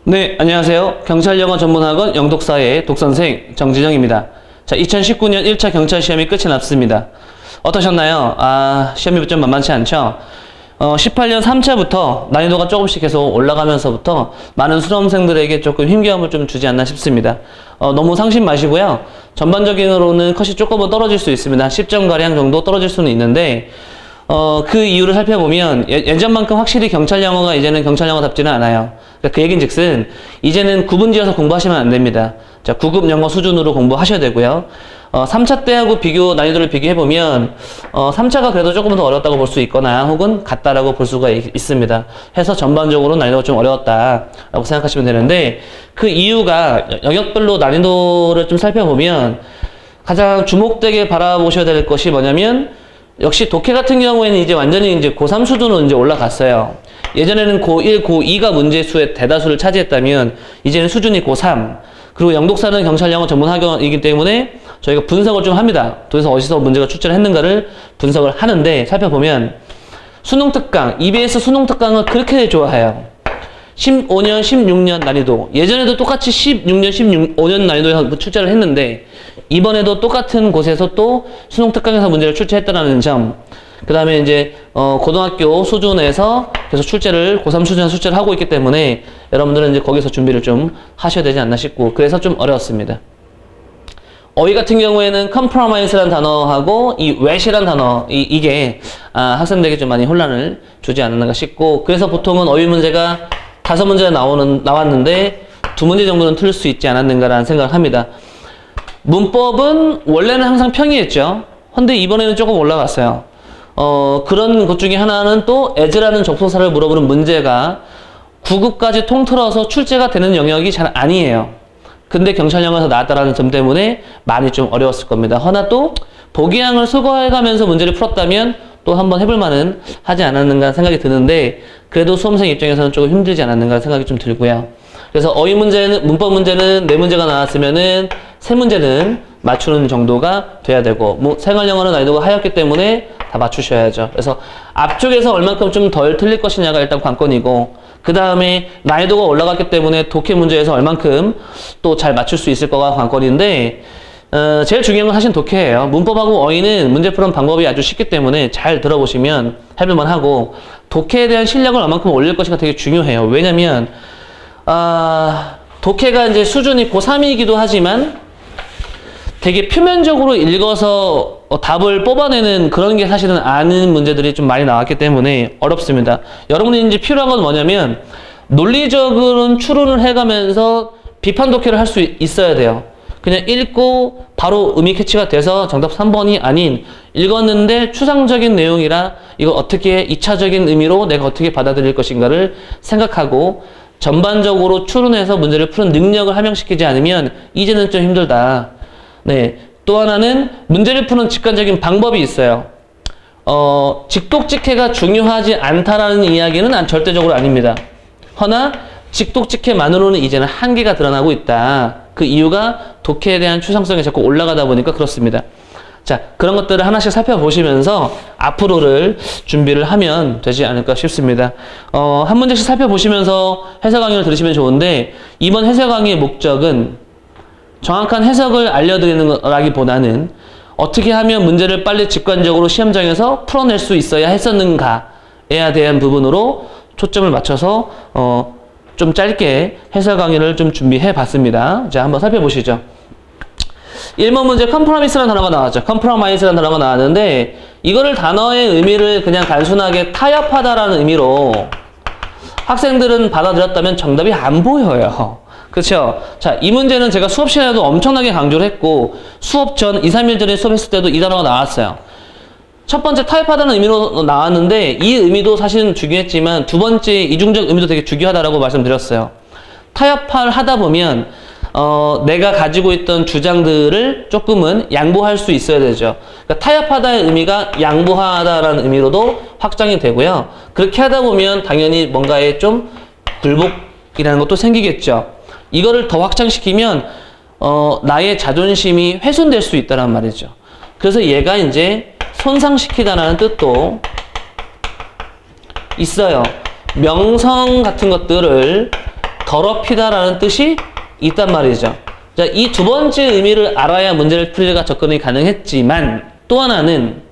네, 안녕하세요. 경찰영어 전문학원 영독사의 독선생 정진영입니다. 자, 2019년 1차 경찰 시험이 끝이 났습니다. 어떠셨나요? 시험이 좀 만만치 않죠? 18년 3차부터 난이도가 조금씩 계속 올라가면서부터 많은 수험생들에게 조금 힘겨움을 좀 주지 않나 싶습니다. 너무 상심 마시고요. 전반적으로는 컷이 조금은 떨어질 수 있습니다. 한 10점가량 정도 떨어질 수는 있는데, 그 이유를 살펴보면 예전만큼 확실히 경찰 영어가 이제는 경찰 영어답지는 않아요. 그러니까 그 얘긴즉슨 이제는 구분지어서 공부하시면 안 됩니다. 자, 9급 영어 수준으로 공부하셔야 되고요. 3차 때하고 난이도를 비교해보면 3차가 그래도 조금 더 어렵다고 볼 수 있거나 혹은 같다라고 볼 수가 있습니다. 해서 전반적으로 난이도가 좀 어려웠다라고 생각하시면 되는데, 그 이유가 영역별로 난이도를 좀 살펴보면 가장 주목되게 바라보셔야 될 것이 뭐냐면, 역시 독해 같은 경우에는 이제 완전히 이제 고3 수준으로 이제 올라갔어요. 예전에는 고1, 고2가 문제수의 대다수를 차지했다면 이제는 수준이 고3. 그리고 영독사는 경찰영어 전문학원이기 때문에 저희가 분석을 좀 합니다. 도대체 어디서 문제가 출제를 했는가를 분석을 하는데, 살펴보면 수능특강, EBS 수능특강을 그렇게 좋아해요. 15년, 16년 난이도. 예전에도 똑같이 16년, 15년 난이도에서 출제를 했는데, 이번에도 똑같은 곳에서 또 수능특강에서 문제를 출제했다는 점. 그 다음에 이제, 고등학교 수준에서 계속 고3 수준에서 출제를 하고 있기 때문에 여러분들은 이제 거기서 준비를 좀 하셔야 되지 않나 싶고, 그래서 좀 어려웠습니다. 어휘 같은 경우에는 compromise라는 단어하고 이 wet이라는 단어, 이게 학생들에게 좀 많이 혼란을 주지 않았는가 싶고, 그래서 보통은 어휘 문제가 5문제 나왔는데 2문제 정도는 틀릴 수 있지 않았는가라는 생각을 합니다. 문법은 원래는 항상 평이했죠. 근데 이번에는 조금 올라갔어요. 그런 것 중에 하나는 또 as라는 접속사를 물어보는 문제가 9급까지 통틀어서 출제가 되는 영역이 잘 아니에요. 근데 경찰영어에서 나왔다라는 점 때문에 많이 좀 어려웠을 겁니다. 허나 또 보기양을 수거해가면서 문제를 풀었다면 또 한번 해볼 만은 하지 않았는가 생각이 드는데, 그래도 수험생 입장에서는 조금 힘들지 않았는가 생각이 좀 들고요. 그래서 어휘 문제는, 문법 문제는 4문제가 나왔으면은 3문제는 맞추는 정도가 돼야 되고, 생활영어는 난이도가 하였기 때문에 다 맞추셔야죠. 그래서 앞쪽에서 얼만큼 좀 덜 틀릴 것이냐가 일단 관건이고, 그 다음에 난이도가 올라갔기 때문에 독해 문제에서 얼만큼 또 잘 맞출 수 있을 거가 관건인데, 제일 중요한 건 사실 독해예요. 문법하고 어휘는 문제 푸는 방법이 아주 쉽기 때문에 잘 들어보시면 해볼만 하고, 독해에 대한 실력을 얼만큼 올릴 것인가 되게 중요해요. 왜냐면 독해가 이제 수준이 고3이기도 하지만 되게 표면적으로 읽어서 답을 뽑아내는 그런 게 사실은 아는 문제들이 좀 많이 나왔기 때문에 어렵습니다. 여러분이 이제 필요한 건 뭐냐면, 논리적으로는 추론을 해가면서 비판 독해를 할 수 있어야 돼요. 그냥 읽고 바로 의미 캐치가 돼서 정답 3번이 아닌, 읽었는데 추상적인 내용이라 이거 어떻게 2차적인 의미로 내가 어떻게 받아들일 것인가를 생각하고 전반적으로 추론해서 문제를 푸는 능력을 함양시키지 않으면 이제는 좀 힘들다. 네. 또 하나는 문제를 푸는 직관적인 방법이 있어요. 직독직해가 중요하지 않다라는 이야기는 절대적으로 아닙니다. 허나 직독직해만으로는 이제는 한계가 드러나고 있다. 그 이유가 독해에 대한 추상성이 자꾸 올라가다 보니까 그렇습니다. 자, 그런 것들을 하나씩 살펴보시면서 앞으로를 준비를 하면 되지 않을까 싶습니다. 한 문제씩 살펴보시면서 해석 강의를 들으시면 좋은데, 이번 해석 강의의 목적은 정확한 해석을 알려드리는 거라기보다는 어떻게 하면 문제를 빨리 직관적으로 시험장에서 풀어낼 수 있어야 했었는가에 대한 부분으로 초점을 맞춰서 좀 짧게 해설 강의를 좀 준비해 봤습니다. 자, 한번 살펴보시죠. 1번 문제 compromise라는 단어가 나왔죠. compromise라는 단어가 나왔는데, 이거를 단어의 의미를 그냥 단순하게 타협하다라는 의미로 학생들은 받아들였다면 정답이 안 보여요. 그렇죠? 자, 이 문제는 제가 수업 시간에도 엄청나게 강조를 했고, 수업 전 2, 3일 전에 수업했을 때도 이 단어가 나왔어요. 첫 번째 타협하다는 의미로 나왔는데, 이 의미도 사실은 중요했지만 두 번째 이중적 의미도 되게 중요하다라고 말씀드렸어요. 타협을 하다 보면 내가 가지고 있던 주장들을 조금은 양보할 수 있어야 되죠. 그러니까 타협하다의 의미가 양보하다라는 의미로도 확장이 되고요. 그렇게 하다 보면 당연히 뭔가에 좀 굴복이라는 것도 생기겠죠. 이거를 더 확장시키면 나의 자존심이 훼손될 수 있다는 말이죠. 그래서 얘가 이제 손상시키다라는 뜻도 있어요. 명성 같은 것들을 더럽히다라는 뜻이 있단 말이죠. 자, 이 두 번째 의미를 알아야 문제를 풀기가 접근이 가능했지만 또 하나는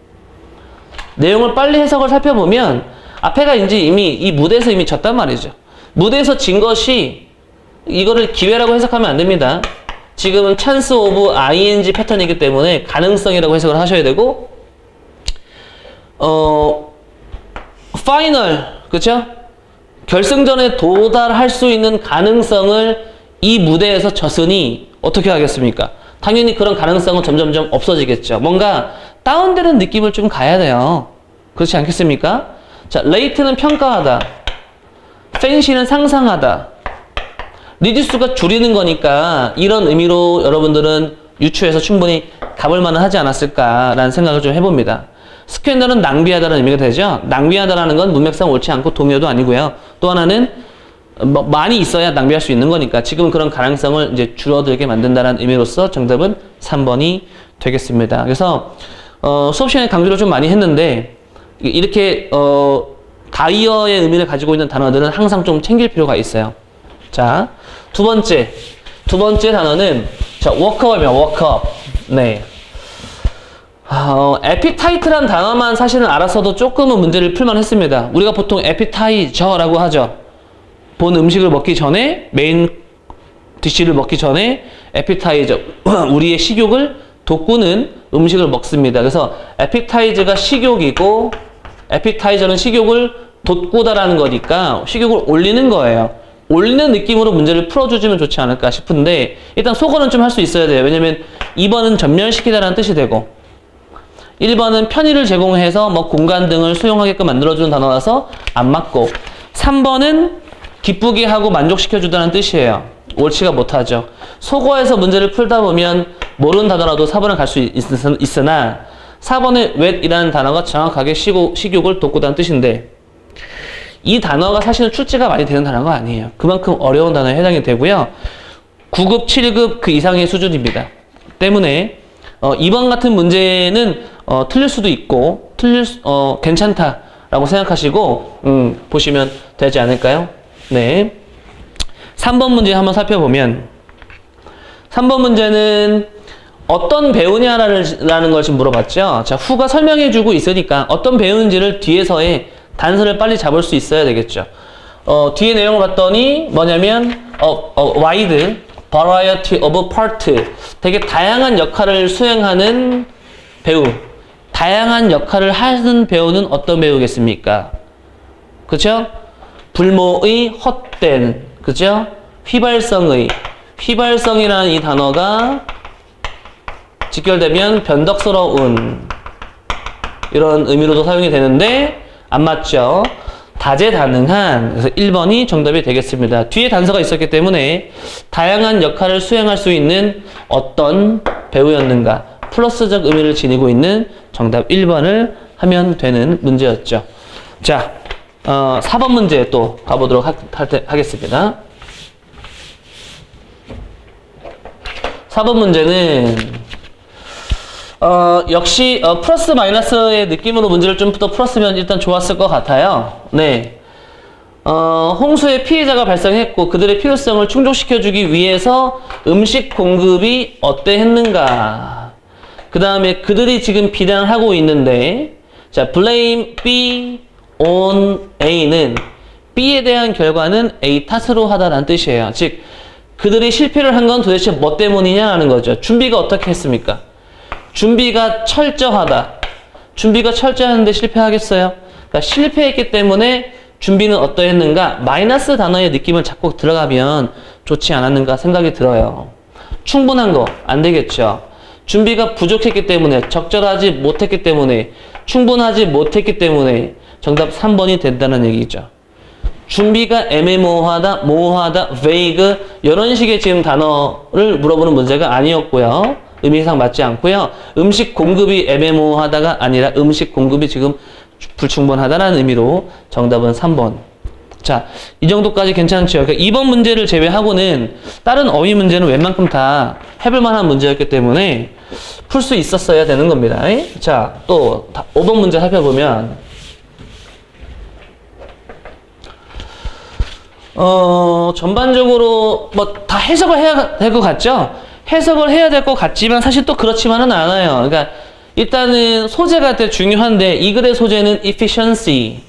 내용을 빨리 해석을 살펴보면 앞에가 이제 이미 이 무대에서 이미 졌단 말이죠. 무대에서 진 것이 이거를 기회라고 해석하면 안 됩니다. 지금은 찬스 오브 ing 패턴이기 때문에 가능성이라고 해석을 하셔야 되고 파이널 그쵸? 결승전에 도달할 수 있는 가능성을 이 무대에서 졌으니 어떻게 하겠습니까? 당연히 그런 가능성은 점점점 없어지겠죠. 뭔가 다운되는 느낌을 좀 가야 돼요. 그렇지 않겠습니까? 자, 레이트는 평가하다. 팬시는 상상하다. 리듀스가 줄이는 거니까 이런 의미로 여러분들은 유추해서 충분히 가볼 만은 하지 않았을까라는 생각을 좀 해봅니다. 스퀘너는 낭비하다라는 의미가 되죠. 낭비하다라는 건 문맥상 옳지 않고 동요도 아니고요. 또 하나는 뭐 많이 있어야 낭비할 수 있는 거니까 지금은 그런 가능성을 이제 줄어들게 만든다는 의미로서 정답은 3번이 되겠습니다. 그래서 수업 시간에 강조를 좀 많이 했는데 이렇게 다이어의 의미를 가지고 있는 단어들은 항상 좀 챙길 필요가 있어요. 자, 두 번째 단어는 자, 워크업이야, 워크업. 네. 에피타이트란 단어만 사실은 알았어도 조금은 문제를 풀만 했습니다. 우리가 보통 에피타이저라고 하죠. 본 음식을 먹기 전에, 메인 디쉬를 먹기 전에 에피타이저, 우리의 식욕을 돋구는 음식을 먹습니다. 그래서 에피타이저가 식욕이고 에피타이저는 식욕을 돋구다라는 거니까 식욕을 올리는 거예요. 올리는 느낌으로 문제를 풀어주시면 좋지 않을까 싶은데 일단 속어는 좀 할 수 있어야 돼요. 왜냐면 2번은 전멸시키다라는 뜻이 되고 1번은 편의를 제공해서 뭐 공간 등을 수용하게끔 만들어주는 단어라서 안 맞고 3번은 기쁘게 하고 만족시켜주다는 뜻이에요. 옳지가 못하죠. 속어에서 문제를 풀다 보면 모르는 단어라도 4번을 갈 수 있으나 4번의 wet이라는 단어가 정확하게 식욕을 돋구다는 뜻인데 이 단어가 사실은 출제가 많이 되는 단어가 아니에요. 그만큼 어려운 단어에 해당이 되고요. 9급, 7급 그 이상의 수준입니다. 때문에 2번 같은 문제는 틀릴 수도 있고 괜찮다라고 생각하시고 보시면 되지 않을까요? 네. 3번 문제 한번 살펴보면 3번 문제는 어떤 배우냐라는 걸 지금 물어봤죠. 자, 후가 설명해주고 있으니까 어떤 배우는지를 뒤에서의 단서를 빨리 잡을 수 있어야 되겠죠. 뒤에 내용을 봤더니 뭐냐면 wide variety of part 되게 다양한 역할을 수행하는 배우. 다양한 역할을 하는 배우는 어떤 배우겠습니까? 그쵸? 불모의 헛된 그죠? 휘발성이라는 이 단어가 직결되면 변덕스러운 이런 의미로도 사용이 되는데 안 맞죠? 다재다능한 그래서 1번이 정답이 되겠습니다. 뒤에 단서가 있었기 때문에 다양한 역할을 수행할 수 있는 어떤 배우였는가 플러스적 의미를 지니고 있는 정답 1번을 하면 되는 문제였죠. 자, 4번 문제 또 가보도록 하겠습니다. 4번 문제는 역시 플러스 마이너스의 느낌으로 문제를 좀 더 풀었으면 일단 좋았을 것 같아요. 네. 홍수의 피해자가 발생했고 그들의 필요성을 충족시켜주기 위해서 음식 공급이 어때했는가. 그 다음에 그들이 지금 비난을 하고 있는데 자, blame B on A는 B에 대한 결과는 A 탓으로 하다라는 뜻이에요. 즉 그들이 실패를 한 건 도대체 뭐 때문이냐라는 거죠. 준비가 어떻게 했습니까? 준비가 철저하다. 준비가 철저한데 실패하겠어요? 그러니까 실패했기 때문에 준비는 어떠했는가? 마이너스 단어의 느낌을 자꾸 들어가면 좋지 않았는가 생각이 들어요. 충분한 거 안 되겠죠. 준비가 부족했기 때문에 적절하지 못했기 때문에 충분하지 못했기 때문에 정답 3번이 된다는 얘기죠. 준비가 애매모호하다, 모호하다, vague 이런 식의 지금 단어를 물어보는 문제가 아니었고요. 의미상 맞지 않고요. 음식 공급이 애매모호하다가 아니라 음식 공급이 지금 불충분하다라는 의미로 정답은 3번. 자, 이 정도까지 괜찮죠? 그러니까 2번 문제를 제외하고는 다른 어휘 문제는 웬만큼 다 해볼 만한 문제였기 때문에 풀 수 있었어야 되는 겁니다. 자, 또 5번 문제 살펴보면 전반적으로 뭐 다 해석을 해야 될 것 같죠? 해석을 해야 될 것 같지만 사실 또 그렇지만은 않아요. 그러니까 일단은 소재가 되게 중요한데 이 글의 소재는 efficiency,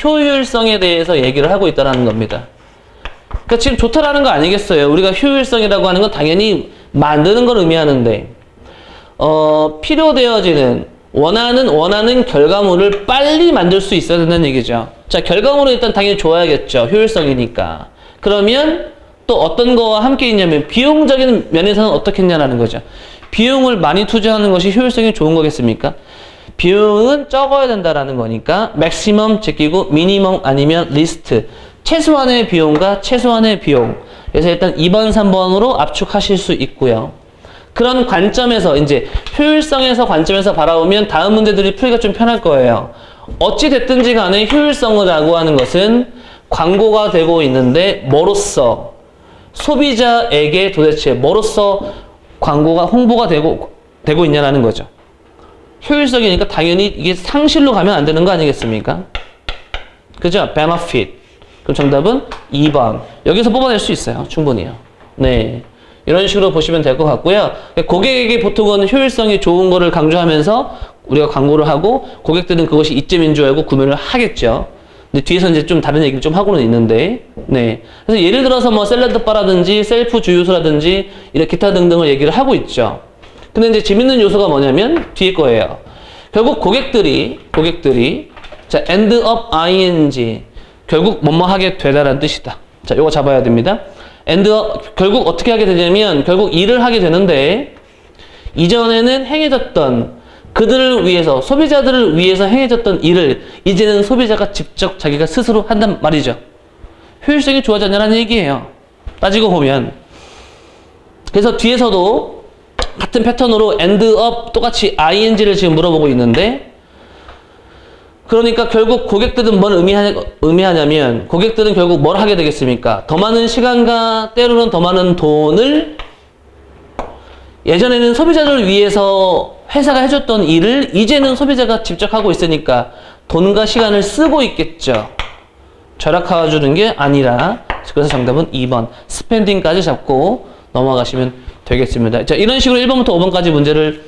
효율성에 대해서 얘기를 하고 있다는 겁니다. 그러니까 지금 좋다라는 거 아니겠어요? 우리가 효율성이라고 하는 건 당연히 만드는 걸 의미하는데 필요되어지는 원하는 결과물을 빨리 만들 수 있어야 된다는 얘기죠. 자, 결과물은 일단 당연히 좋아야겠죠. 효율성이니까. 그러면 또 어떤 거와 함께 있냐면 비용적인 면에서는 어떻게 했냐라는 거죠. 비용을 많이 투자하는 것이 효율성이 좋은 거겠습니까? 비용은 적어야 된다라는 거니까 맥시멈 제끼고 미니멈 아니면 리스트. 최소한의 비용과 최소한의 비용. 그래서 일단 2번, 3번으로 압축하실 수 있고요. 그런 관점에서 이제 효율성에서 관점에서 바라보면 다음 문제들이 풀기가 좀 편할 거예요. 어찌 됐든지 간에 효율성이라고 하는 것은 광고가 되고 있는데 뭐로써 소비자에게 도대체 뭐로써 광고가 홍보가 되고 있냐라는 거죠. 효율성이니까 당연히 이게 상실로 가면 안 되는 거 아니겠습니까? 그죠? benefit. 그럼 정답은 2번. 여기서 뽑아낼 수 있어요. 충분히요. 네. 이런 식으로 보시면 될 것 같고요. 고객에게 보통은 효율성이 좋은 거를 강조하면서 우리가 광고를 하고 고객들은 그것이 이점인 줄 알고 구매를 하겠죠. 근데 뒤에서 이제 좀 다른 얘기를 좀 하고는 있는데, 네. 그래서 예를 들어서 뭐 샐러드 바라든지 셀프 주유소라든지 이런 기타 등등을 얘기를 하고 있죠. 근데 이제 재밌는 요소가 뭐냐면 뒤에 거예요. 결국 고객들이 자, end up ing 결국 뭐뭐 하게 되다라는 뜻이다. 자, 요거 잡아야 됩니다. end up 결국 어떻게 하게 되냐면 결국 일을 하게 되는데 이전에는 행해졌던 그들을 위해서 소비자들을 위해서 행해졌던 일을 이제는 소비자가 직접 자기가 스스로 한단 말이죠. 효율성이 좋아졌냐는 얘기예요. 따지고 보면. 그래서 뒤에서도 같은 패턴으로 end up 똑같이 ing를 지금 물어보고 있는데 그러니까 결국 고객들은 뭘 의미하냐면 고객들은 결국 뭘 하게 되겠습니까? 더 많은 시간과 때로는 더 많은 돈을 예전에는 소비자를 위해서 회사가 해줬던 일을 이제는 소비자가 직접 하고 있으니까 돈과 시간을 쓰고 있겠죠. 절약해 주는 게 아니라 그래서 정답은 2번 스펜딩까지 잡고 넘어가시면 되겠습니다. 자, 이런 식으로 1번부터 5번까지 문제를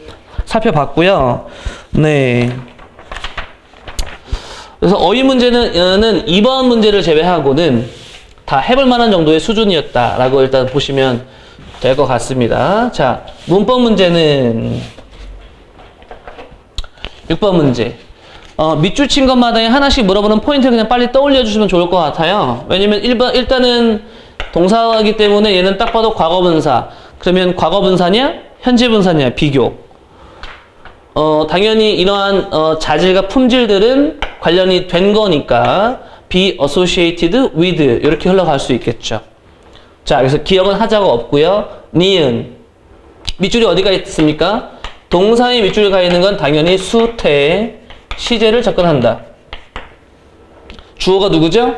살펴봤고요. 네. 그래서 어휘 문제는 2번 문제를 제외하고는 다 해볼 만한 정도의 수준이었다라고 일단 보시면 될 것 같습니다. 자, 문법 문제는 6번 문제. 밑줄 친 것마다 하나씩 물어보는 포인트를 그냥 빨리 떠올려 주시면 좋을 것 같아요. 왜냐면 일단은 동사이기 때문에 얘는 딱 봐도 과거분사. 그러면 과거분사냐? 현재분사냐? 비교. 당연히 이러한 자질과 품질들은 관련이 된 거니까 be associated with 이렇게 흘러갈 수 있겠죠. 자, 그래서 기억은 하자가 없고요. 니은 밑줄이 어디가 있습니까? 동사의 밑줄이 가 있는 건 당연히 수태 시제를 접근한다. 주어가 누구죠?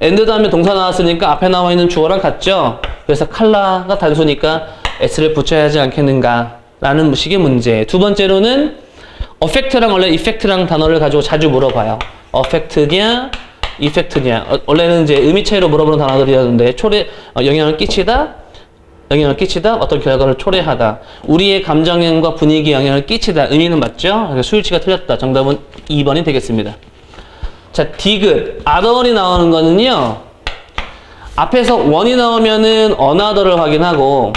and 다음에 동사 나왔으니까 앞에 나와 있는 주어랑 같죠? 그래서 컬러가 단수니까 s를 붙여야 하지 않겠는가 라는 식의 문제. 두 번째로는 affect랑 원래 effect랑 단어를 가지고 자주 물어봐요. affect냐 effect냐. 원래는 이제 의미 차이로 물어보는 단어들이었는데 영향을 끼치다 어떤 결과를 초래하다. 우리의 감정과 분위기에 영향을 끼치다. 의미는 맞죠? 수일치가 틀렸다. 정답은 2번이 되겠습니다. 자, 디귿, other이 나오는 거는요. 앞에서 one이 나오면은 another를 확인하고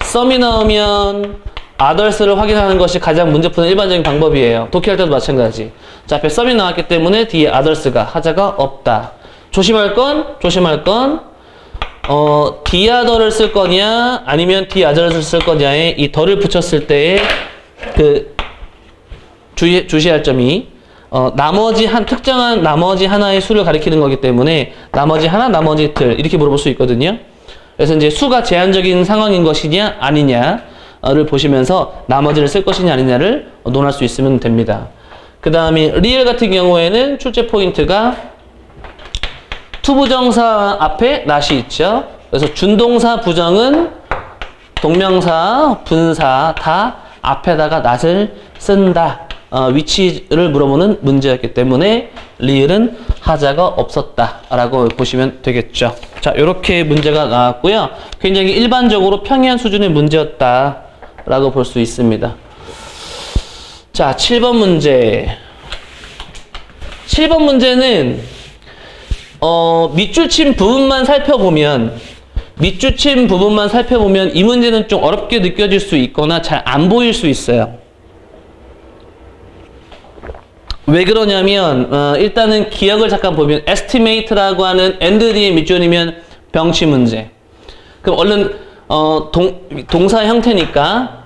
some이 나오면 others를 확인하는 것이 가장 문제 푸는 일반적인 방법이에요. 독해할 때도 마찬가지. 자, 앞에 some이 나왔기 때문에 뒤에 others가 하자가 없다. 조심할 건 the other를 쓸 거냐 아니면 the others를 쓸 거냐에 이 더를 붙였을 때의 그 주시할 점이 특정한 나머지 하나의 수를 가리키는 거기 때문에 나머지 하나, 나머지 이틀 이렇게 물어볼 수 있거든요. 그래서 이제 수가 제한적인 상황인 것이냐 아니냐를 보시면서 나머지를 쓸 것이냐 아니냐를 논할 수 있으면 됩니다. 그 다음에 리얼 같은 경우에는 출제 포인트가 투부정사 앞에 not이 있죠. 그래서 준동사 부정은 동명사, 분사 다 앞에다가 not을 쓴다. 위치를 물어보는 문제였기 때문에 리을은 하자가 없었다라고 보시면 되겠죠. 자, 이렇게 문제가 나왔고요. 굉장히 일반적으로 평이한 수준의 문제였다라고 볼 수 있습니다. 자, 7번 문제. 7번 문제는 밑줄 친 부분만 살펴보면 이 문제는 좀 어렵게 느껴질 수 있거나 잘 안 보일 수 있어요. 왜 그러냐면 일단은 기억을 잠깐 보면 estimate라고 하는 and 뒤에 밑줄이면 병치 문제. 그럼 얼른 동사 형태니까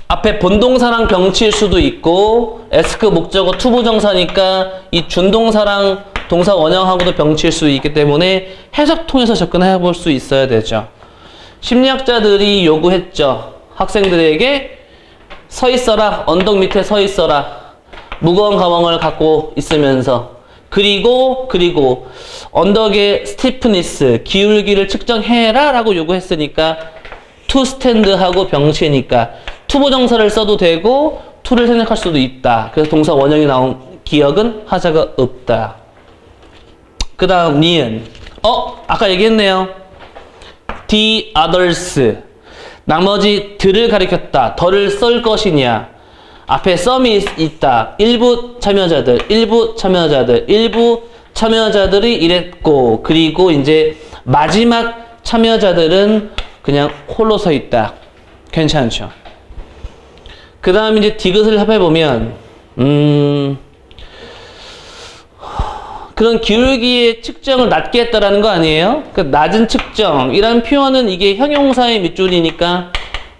앞에 본동사랑 병치일 수도 있고 ask 목적어 투부정사니까 이 준동사랑 동사 원형하고도 병치일 수 있기 때문에 해석 통해서 접근해 볼 수 있어야 되죠. 심리학자들이 요구했죠. 학생들에게 서 있어라. 언덕 밑에 서 있어라. 무거운 가방을 갖고 있으면서 그리고 언덕의 스티프니스 기울기를 측정해라 라고 요구했으니까 to stand 하고 병치니까 투부정사를 써도 되고 to를 생략할 수도 있다. 그래서 동사 원형이 나온 기억은 하자가 없다. 그 다음 니은 아까 얘기했네요. the others 나머지 들을 가리켰다. 더를 쓸 것이냐. 앞에 some이 있다. 일부 참여자들이 이랬고 그리고 이제 마지막 참여자들은 그냥 홀로 서 있다. 괜찮죠. 그 다음 이제 디귿을 합해보면 그런 기울기의 측정을 낮게 했다라는 거 아니에요? 그 낮은 측정이란 표현은 이게 형용사의 밑줄이니까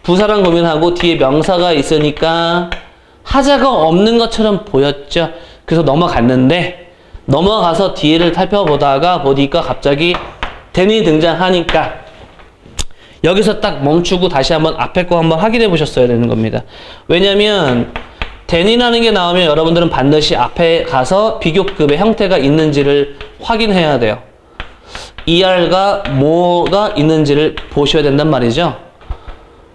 부사랑 고민하고 뒤에 명사가 있으니까 하자가 없는 것처럼 보였죠. 그래서 넘어가서 뒤를 살펴보다가 보니까 갑자기 then이 등장하니까 여기서 딱 멈추고 다시 한번 앞에 거 한번 확인해 보셨어야 되는 겁니다. 왜냐면 then이라는 게 나오면 여러분들은 반드시 앞에 가서 비교급의 형태가 있는지를 확인해야 돼요. ER가 뭐가 있는지를 보셔야 된단 말이죠.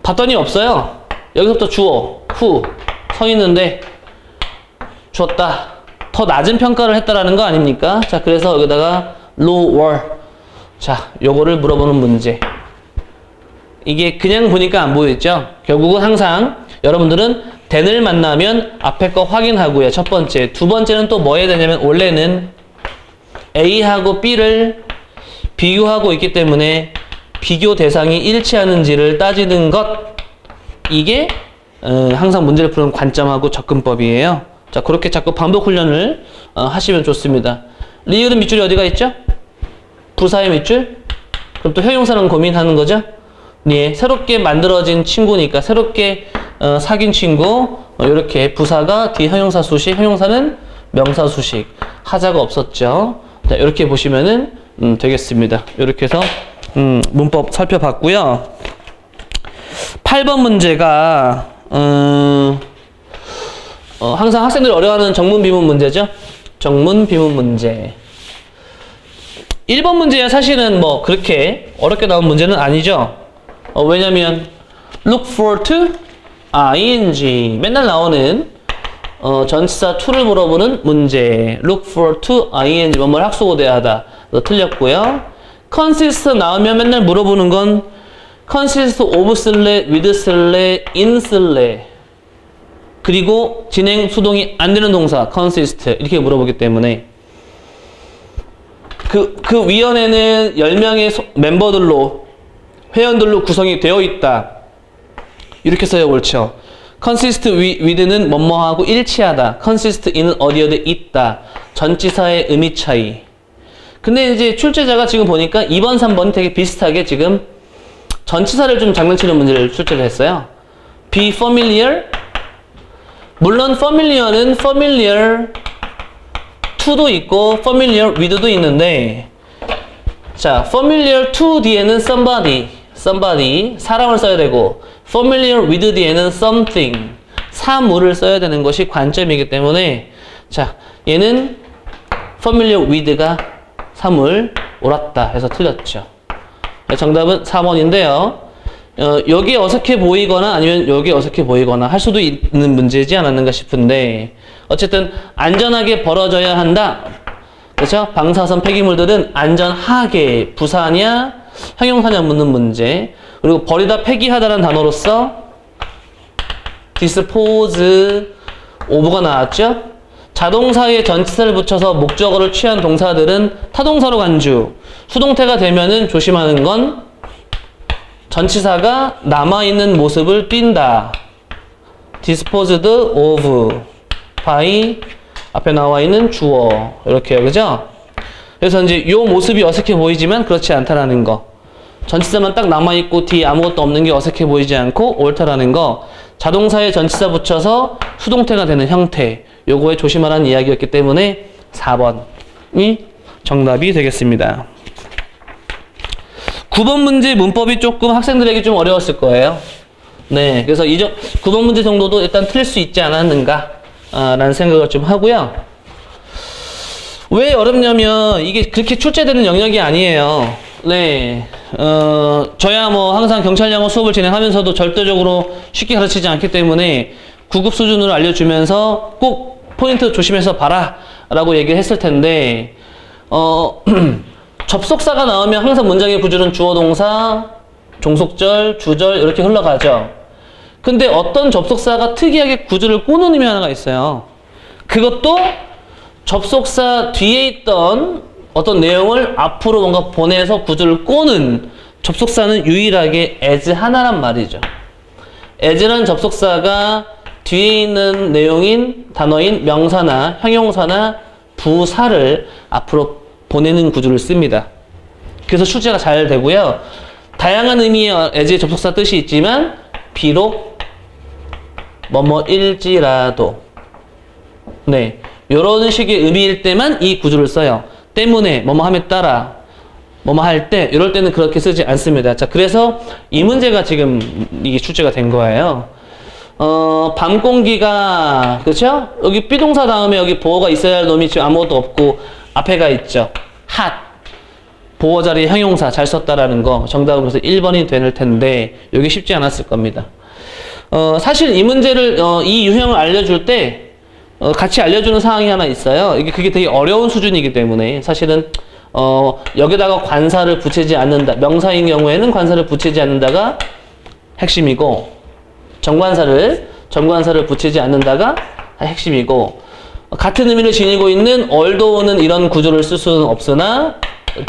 봤더니 없어요. 여기서부터 주어, who 서 있는데 주었다. 더 낮은 평가를 했다라는 거 아닙니까? 자, 그래서 여기다가 lower. 자, 요거를 물어보는 문제. 이게 그냥 보니까 안 보이죠? 결국은 항상 여러분들은 then을 만나면 앞에 거 확인하고요. 첫 번째. 두 번째는 또 뭐 해야 되냐면 원래는 A하고 B를 비교하고 있기 때문에 비교 대상이 일치하는지를 따지는 것. 이게 항상 문제를 푸는 관점하고 접근법이에요. 자, 그렇게 자꾸 반복 훈련을 하시면 좋습니다. 리을은 밑줄이 어디가 있죠? 부사의 밑줄? 그럼 또 형용사랑 고민하는 거죠? 예, 새롭게 만들어진 친구니까 새롭게 사귄 친구 이렇게 부사가 뒤 형용사 수식, 형용사는 명사 수식. 하자가 없었죠. 자, 이렇게 보시면은 되겠습니다. 이렇게 해서 문법 살펴봤고요. 8번 문제가 항상 학생들이 어려워하는 정문 비문 문제죠. 정문 비문 문제. 1번 문제야 사실은 뭐 그렇게 어렵게 나온 문제는 아니죠. 왜냐면 look for to ing 맨날 나오는 전치사 to를 물어보는 문제. look for to ing 뭐뭘 학수고대하다. 틀렸고요. consist 나오면 맨날 물어보는 건 consist of 쓸래, with 쓸래, in 쓸래. 그리고 진행 수동이 안 되는 동사 consist 이렇게 물어보기 때문에 그 위원회는 10명의 멤버들로 회원들로 구성이 되어 있다. 이렇게 써야 옳죠. consist with는 뭐뭐하고 일치하다. consist in은 어디 있다. 전치사의 의미 차이. 근데 이제 출제자가 지금 보니까 2번, 3번이 되게 비슷하게 지금 전치사를 좀 장난치는 문제를 출제를 했어요. be familiar. 물론 familiar는 familiar to도 있고 familiar with도 있는데 자, familiar to 뒤에는 somebody 사람을 써야 되고 familiar with 뒤에는 something 사물을 써야 되는 것이 관점이기 때문에 자, 얘는 familiar with가 사물 옳았다 해서 틀렸죠. 정답은 4번인데요. 여기 어색해 보이거나 아니면 여기 어색해 보이거나 할 수도 있는 문제지 않았는가 싶은데 어쨌든 안전하게 벌어져야 한다. 그렇죠? 방사선 폐기물들은 안전하게 부사냐 형용사냐 묻는 문제. 그리고 버리다 폐기하다라는 단어로서 dispose of가 나왔죠? 자동사에 전치사를 붙여서 목적어를 취한 동사들은 타동사로 간주. 수동태가 되면은 조심하는 건 전치사가 남아있는 모습을 띈다. disposed of by 앞에 나와 있는 주어. 이렇게요. 그죠? 그래서 이제 요 모습이 어색해 보이지만 그렇지 않다라는 거. 전치사만 딱 남아있고 뒤에 아무것도 없는 게 어색해 보이지 않고 옳다라는 거. 자동사에 전치사 붙여서 수동태가 되는 형태. 요거에 조심하라는 이야기였기 때문에 4번이 정답이 되겠습니다. 9번 문제 문법이 조금 학생들에게 좀 어려웠을 거예요. 네, 그래서 9번 문제 정도도 일단 틀릴 수 있지 않았는가 라는 생각을 좀 하고요. 왜 어렵냐면 이게 그렇게 출제되는 영역이 아니에요. 네, 저야 뭐 항상 경찰 영어 수업을 진행하면서도 절대적으로 쉽게 가르치지 않기 때문에 9급 수준으로 알려주면서 꼭 포인트 조심해서 봐라 라고 얘기를 했을 텐데 접속사가 나오면 항상 문장의 구조는 주어 동사, 종속절, 주절 이렇게 흘러가죠. 근데 어떤 접속사가 특이하게 구조를 꼬는 의미 하나가 있어요. 그것도 접속사 뒤에 있던 어떤 내용을 앞으로 뭔가 보내서 구조를 꼬는 접속사는 유일하게 as 하나란 말이죠. as라는 접속사가 뒤에 있는 내용인 단어인 명사나 형용사나 부사를 앞으로 보내는 구조를 씁니다. 그래서 출제가 잘 되고요. 다양한 의미의 as의 접속사 뜻이 있지만 비록 뭐뭐일지라도 네, 이런 식의 의미일 때만 이 구조를 써요. 때문에 뭐뭐함에 따라 뭐뭐 할 때 이럴 때는 그렇게 쓰지 않습니다. 자, 그래서 이 문제가 지금 이게 출제가 된 거예요. 밤 공기가 그렇죠? 여기 비동사 다음에 여기 보어가 있어야 할 놈이 지금 아무것도 없고 앞에가 있죠. hot 보어 자리에 형용사 잘 썼다라는 거 정답은 그래서 1번이 될 텐데 여기 쉽지 않았을 겁니다. 사실 이 문제를 이 유형을 알려줄 때 같이 알려주는 사항이 하나 있어요. 그게 되게 어려운 수준이기 때문에 사실은 여기다가 관사를 붙이지 않는다. 명사인 경우에는 관사를 붙이지 않는다가 핵심이고 정관사를 붙이지 않는다가 핵심이고 같은 의미를 지니고 있는 although는 이런 구조를 쓸 수는 없으나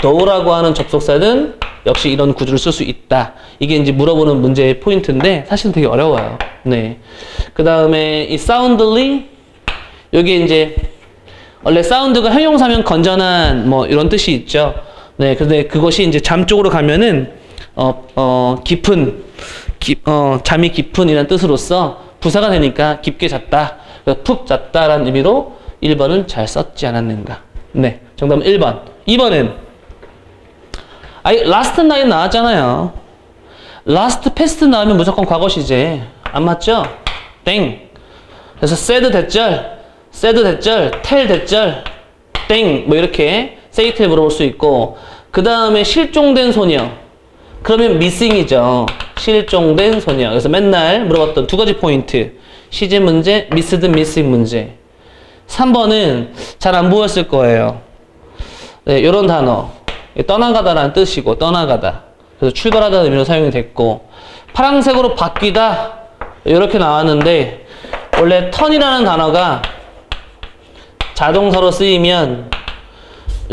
though라고 하는 접속사는 역시 이런 구조를 쓸 수 있다. 이게 이제 물어보는 문제의 포인트인데 사실은 되게 어려워요. 네. 그 다음에 이 soundly 여기 이제 원래 사운드가 형용사면 건전한 뭐 이런 뜻이 있죠. 네. 근데 그것이 이제 잠 쪽으로 가면은 잠이 깊은 이라는 뜻으로서 부사가 되니까 깊게 잤다. 푹 잤다라는 의미로 1번은 잘 썼지 않았는가. 네. 정답은 1번. 2번은 last night 나왔잖아요. last past 나오면 무조건 과거 시제. 안 맞죠? 땡. 그래서 said 대절, tell 대절, 땡. 뭐 이렇게 say tell 물어볼 수 있고 그 다음에 실종된 소녀. 그러면 missing이죠. 실종된 소녀. 그래서 맨날 물어봤던 두 가지 포인트. 시제 문제, missed, missing 문제. 3번은 잘 안 보였을 거예요. 네, 요런 단어. 떠나가다라는 뜻이고, 떠나가다. 그래서 출발하다는 의미로 사용이 됐고, 파란색으로 바뀌다. 이렇게 나왔는데, 원래 턴이라는 단어가 자동사로 쓰이면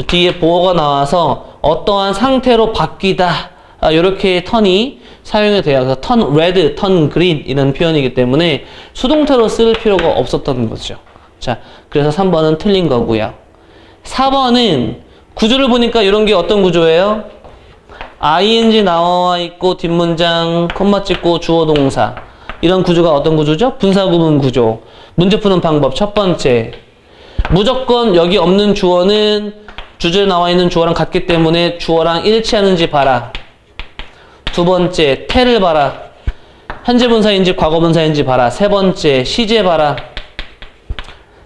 뒤에 보어가 나와서 어떠한 상태로 바뀌다. 이렇게 턴이 사용이 돼요. 그래서 턴 레드, 턴 그린 이런 표현이기 때문에 수동태로 쓸 필요가 없었던 거죠. 자, 그래서 3번은 틀린 거고요. 4번은 구조를 보니까 이런 게 어떤 구조예요? ing 나와 있고 뒷문장 콤마 찍고 주어 동사 이런 구조가 어떤 구조죠? 분사구문 구조. 문제 푸는 방법 첫 번째 무조건 여기 없는 주어는 주제에 나와 있는 주어랑 같기 때문에 주어랑 일치하는지 봐라. 두 번째 tell을 봐라. 현재 분사인지 과거 분사인지 봐라. 세 번째 시제 봐라.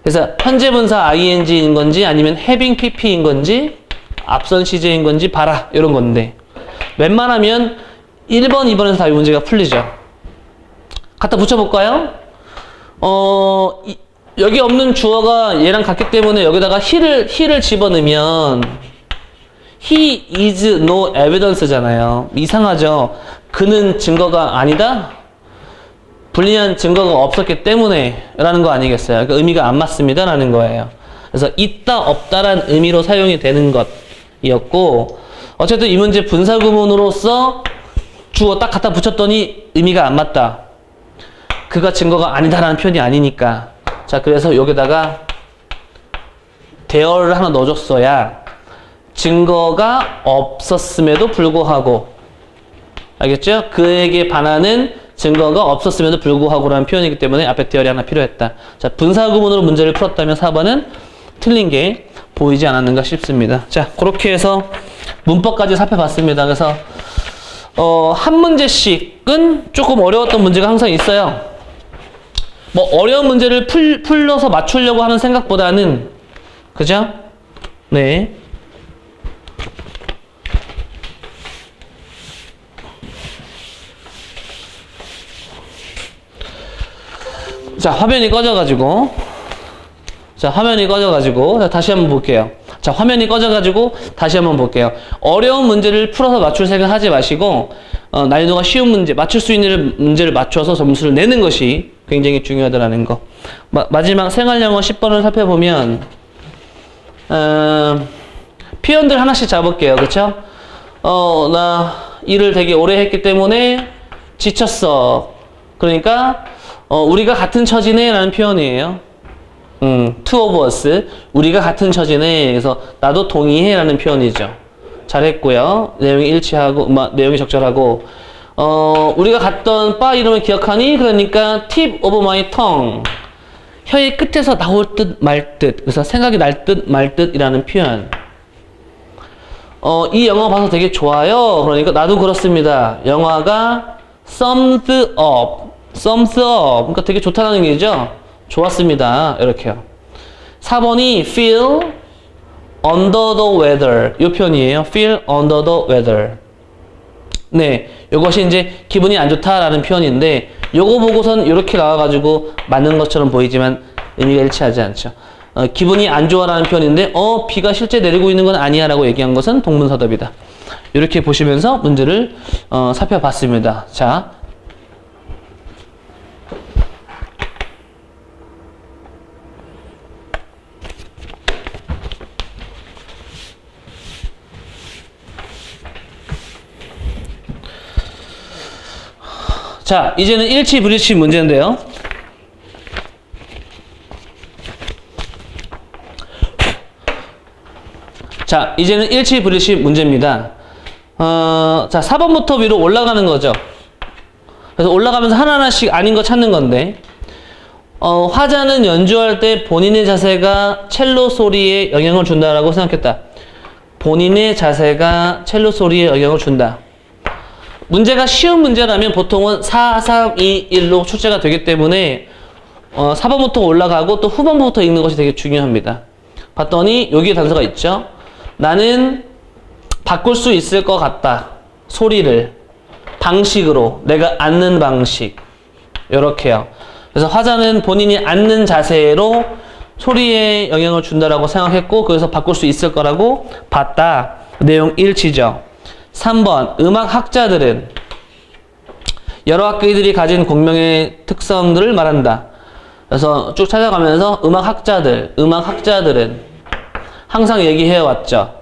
그래서 현재 분사 ing인 건지 아니면 having pp인 건지 앞선 시제인 건지 봐라. 이런 건데 웬만하면 1번, 2번에서 답이 문제가 풀리죠. 갖다 붙여볼까요? 여기 없는 주어가 얘랑 같기 때문에 여기다가 he를 집어넣으면 he is no evidence잖아요. 이상하죠? 그는 증거가 아니다? 불리한 증거가 없었기 때문에 라는 거 아니겠어요? 그러니까 의미가 안 맞습니다 라는 거예요. 그래서 있다 없다란 의미로 사용이 되는 것이었고, 어쨌든 이 문제 분사구문으로서 주어 딱 갖다 붙였더니 의미가 안 맞다. 그가 증거가 아니다라는 표현이 아니니까. 자, 그래서 여기다가 대어를 하나 넣어줬어야 증거가 없었음에도 불구하고, 알겠죠? 그에게 반하는 증거가 없었음에도 불구하고라는 표현이기 때문에 앞에 대열이 하나 필요했다. 자, 분사구문으로 문제를 풀었다면 4번은 틀린 게 보이지 않았는가 싶습니다. 자, 그렇게 해서 문법까지 살펴봤습니다. 그래서 한 문제씩은 조금 어려웠던 문제가 항상 있어요. 뭐 어려운 문제를 풀러서 맞추려고 하는 생각보다는, 그죠? 네. 자, 화면이 꺼져가지고 자, 다시 한번 볼게요. 자, 화면이 꺼져가지고 다시 한번 볼게요. 어려운 문제를 풀어서 맞출 생각 하지 마시고, 난이도가 쉬운 문제, 맞출 수 있는 문제를 맞춰서 점수를 내는 것이 굉장히 중요하다는 거. 마지막 생활영어 10번을 살펴보면, 표현들 하나씩 잡을게요. 그쵸? 나 일을 되게 오래 했기 때문에 지쳤어. 그러니까, 우리가 같은 처지네 라는 표현이에요. two of us. 우리가 같은 처지네. 그래서 나도 동의해 라는 표현이죠. 잘했고요. 내용이 일치하고, 내용이 적절하고, 우리가 갔던 바 이름을 기억하니? 그러니까 tip of my tongue. 혀의 끝에서 나올 듯 말 듯. 그래서 생각이 날 듯 말 듯이라는 표현. 이 영화 봐서 되게 좋아요. 그러니까 나도 그렇습니다. 영화가 sums up. 그러니까 되게 좋다는 얘기죠. 좋았습니다. 이렇게요. 4번이 feel under the weather. 이 표현이에요. feel under the weather. 네. 이것이 이제 기분이 안 좋다라는 표현인데, 요거 보고선 이렇게 나와가지고 맞는 것처럼 보이지만 의미가 일치하지 않죠. 기분이 안 좋아라는 표현인데, 비가 실제 내리고 있는 건 아니야 라고 얘기한 것은 동문서답이다. 이렇게 보시면서 문제를 살펴봤습니다. 자, 자, 이제는 일치 불일치 문제인데요. 자, 이제는 일치 불일치 문제입니다. 자, 4번부터 위로 올라가는 거죠. 그래서 올라가면서 하나하나씩 아닌 거 찾는 건데, 화자는 연주할 때 본인의 자세가 첼로 소리에 영향을 준다라고 생각했다. 본인의 자세가 첼로 소리에 영향을 준다. 문제가 쉬운 문제라면 보통은 4, 3, 2, 1로 출제가 되기 때문에 4번부터 올라가고 또 후반부부터 읽는 것이 되게 중요합니다. 봤더니 여기에 단서가 있죠. 나는 바꿀 수 있을 것 같다. 소리를 방식으로, 내가 앉는 방식, 요렇게요. 그래서 화자는 본인이 앉는 자세로 소리에 영향을 준다라고 생각했고, 그래서 바꿀 수 있을 거라고 봤다. 내용 일치죠. 3번, 음악학자들은 여러 악기들이 가진 공명의 특성들을 말한다. 그래서 쭉 찾아가면서 음악학자들은 항상 얘기해왔죠.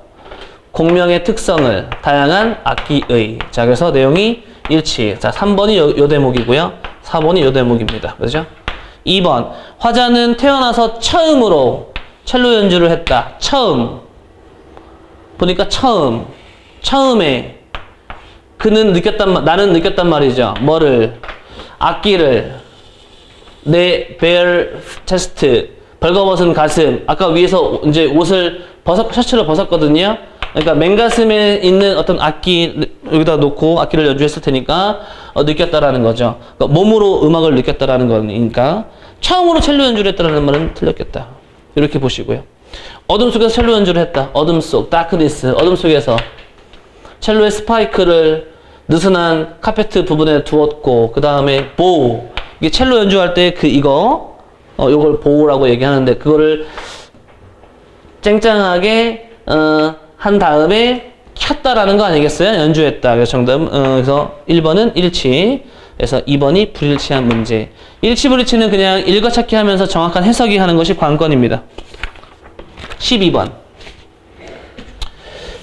공명의 특성을, 다양한 악기의. 자, 그래서 내용이 일치. 자, 3번이 요 대목이고요. 4번이 요 대목입니다. 그죠? 2번, 화자는 태어나서 처음으로 첼로 연주를 했다. 처음. 보니까 처음에 나는 느꼈단 말이죠. 뭐를? 악기를. 내 bare chest, 벌거벗은 가슴. 아까 위에서 이제 셔츠를 벗었거든요. 그러니까 맨가슴에 있는 어떤 악기 여기다 놓고 악기를 연주했을 테니까 느꼈다라는 거죠. 그러니까 몸으로 음악을 느꼈다라는 거니까 처음으로 첼로 연주를 했다라는 말은 틀렸겠다. 이렇게 보시고요. 어둠 속에서 첼로 연주를 했다. 어둠 속, darkness, 어둠 속에서 첼로의 스파이크를 느슨한 카페트 부분에 두었고, 그 다음에 보우. 이게 첼로 연주할 때 요걸 보우라고 얘기하는데, 그거를 쨍쨍하게, 한 다음에 켰다라는 거 아니겠어요? 연주했다. 그래서 정답, 그래서 1번은 일치. 그래서 2번이 불일치한 문제. 일치, 불일치는 그냥 읽어찾기 하면서 정확한 해석이 하는 것이 관건입니다. 12번.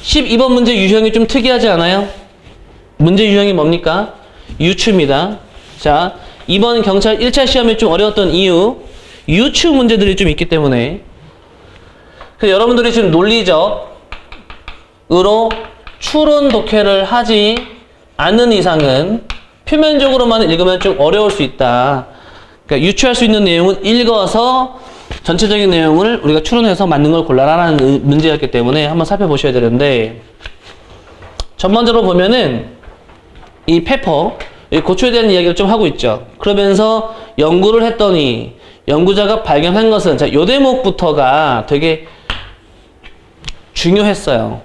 12번 문제 유형이 좀 특이하지 않아요? 문제 유형이 뭡니까? 유추입니다. 자, 이번 경찰 1차 시험이 좀 어려웠던 이유, 유추 문제들이 좀 있기 때문에. 그래서 여러분들이 지금 논리적으로 추론 독해를 하지 않는 이상은 표면적으로만 읽으면 좀 어려울 수 있다. 그러니까 유추할 수 있는 내용은 읽어서 전체적인 내용을 우리가 추론해서 맞는 걸 골라라라는 문제였기 때문에 한번 살펴보셔야 되는데, 전반적으로 보면은 이 페퍼, 이 고추에 대한 이야기를 좀 하고 있죠. 그러면서 연구를 했더니 연구자가 발견한 것은, 자, 요 대목부터가 되게 중요했어요.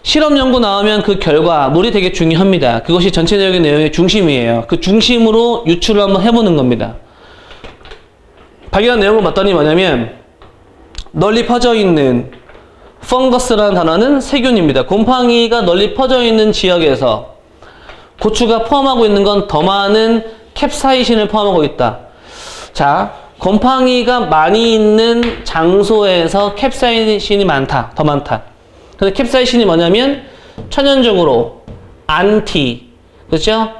실험 연구 나오면 그 결과물이 되게 중요합니다. 그것이 전체적인 내용의 중심이에요. 그 중심으로 유추를 한번 해보는 겁니다. 발견한 내용을 봤더니 뭐냐면, 널리 퍼져 있는 펑거스라는 단어는 세균입니다. 곰팡이가 널리 퍼져 있는 지역에서 고추가 포함하고 있는 건 더 많은 캡사이신을 포함하고 있다. 자, 곰팡이가 많이 있는 장소에서 캡사이신이 많다. 더 많다. 근데 캡사이신이 뭐냐면 천연적으로 안티, 그렇죠?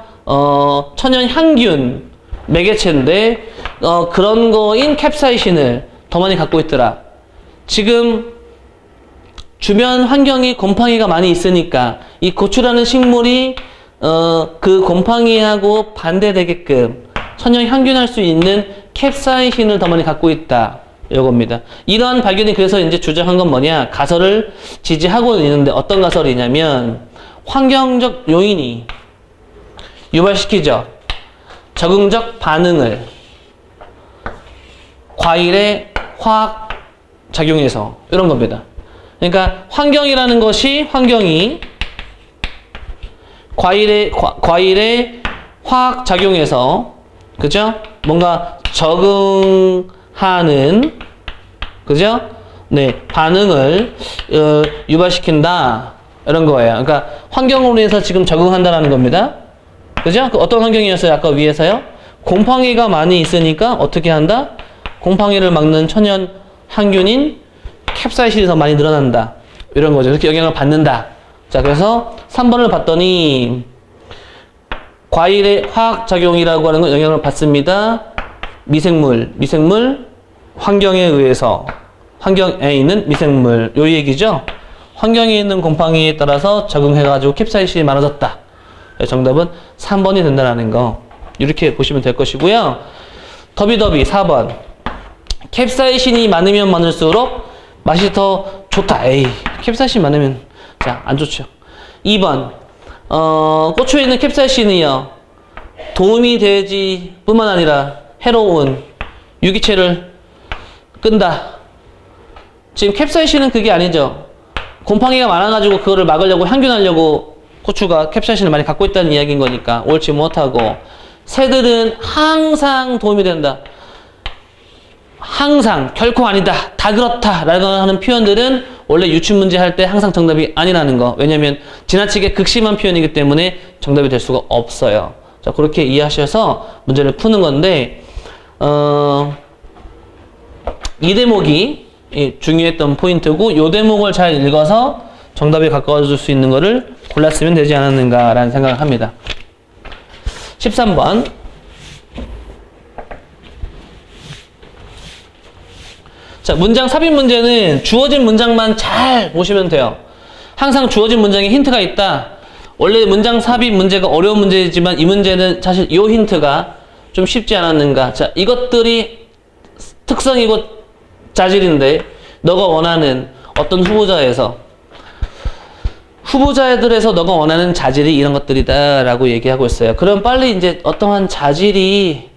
천연 향균 매개체인데 그런 거인 캡사이신을 더 많이 갖고 있더라. 지금 주변 환경이 곰팡이가 많이 있으니까 이 고추라는 식물이 그 곰팡이하고 반대되게끔 천연 향균할 수 있는 캡사이신을 더 많이 갖고 있다. 이겁니다. 이러한 발견이 그래서 이제 주장한 건 뭐냐? 가설을 지지하고 있는데 어떤 가설이냐면, 환경적 요인이 유발시키죠. 적응적 반응을 과일의 화학 작용에서, 이런 겁니다. 그러니까 환경이라는 것이, 환경이 과일의 화학 작용에서, 그죠? 뭔가 적응하는, 그죠? 네, 반응을 유발시킨다, 이런 거예요. 그러니까 환경으로 인해서 지금 적응한다라는 겁니다. 그죠? 그 어떤 환경이었어요? 아까 위에서요? 곰팡이가 많이 있으니까 어떻게 한다? 곰팡이를 막는 천연 항균인 캡사이신이 더 많이 늘어난다. 이런 거죠. 이렇게 영향을 받는다. 자, 그래서 3번을 봤더니 과일의 화학작용이라고 하는 건 영향을 받습니다. 미생물, 환경에 의해서, 환경에 있는 미생물, 요 얘기죠. 환경에 있는 곰팡이에 따라서 적응해가지고 캡사이신이 많아졌다. 정답은 3번이 된다는 거, 이렇게 보시면 될 것이고요. 더비더비 4번. 캡사이신이 많으면 많을수록 맛이 더 좋다. 에이, 캡사이신 많으면 자, 안 좋죠. 2번. 고추에 있는 캡사이신이요, 도움이 되지 뿐만 아니라 해로운 유기체를 끈다. 지금 캡사이신은 그게 아니죠. 곰팡이가 많아가지고 그거를 막으려고, 향균하려고 고추가 캡사이신을 많이 갖고 있다는 이야기인 거니까 옳지 못하고, 새들은 항상 도움이 된다. 항상, 결코 아니다, 다 그렇다 라고 하는 표현들은 원래 유추문제 할 때 항상 정답이 아니라는 거. 왜냐면 지나치게 극심한 표현이기 때문에 정답이 될 수가 없어요. 자, 그렇게 이해하셔서 문제를 푸는 건데, 이 대목이 중요했던 포인트고, 이 대목을 잘 읽어서 정답에 가까워질 수 있는 거를 골랐으면 되지 않았는가라는 생각을 합니다. 13번. 자, 문장 삽입 문제는 주어진 문장만 잘 보시면 돼요. 항상 주어진 문장에 힌트가 있다. 원래 문장 삽입 문제가 어려운 문제이지만 이 문제는 사실 이 힌트가 좀 쉽지 않았는가. 자, 이것들이 특성이고 자질인데, 너가 원하는 어떤 후보자들에서 너가 원하는 자질이 이런 것들이다 라고 얘기하고 있어요. 그럼 빨리 이제 어떠한 자질이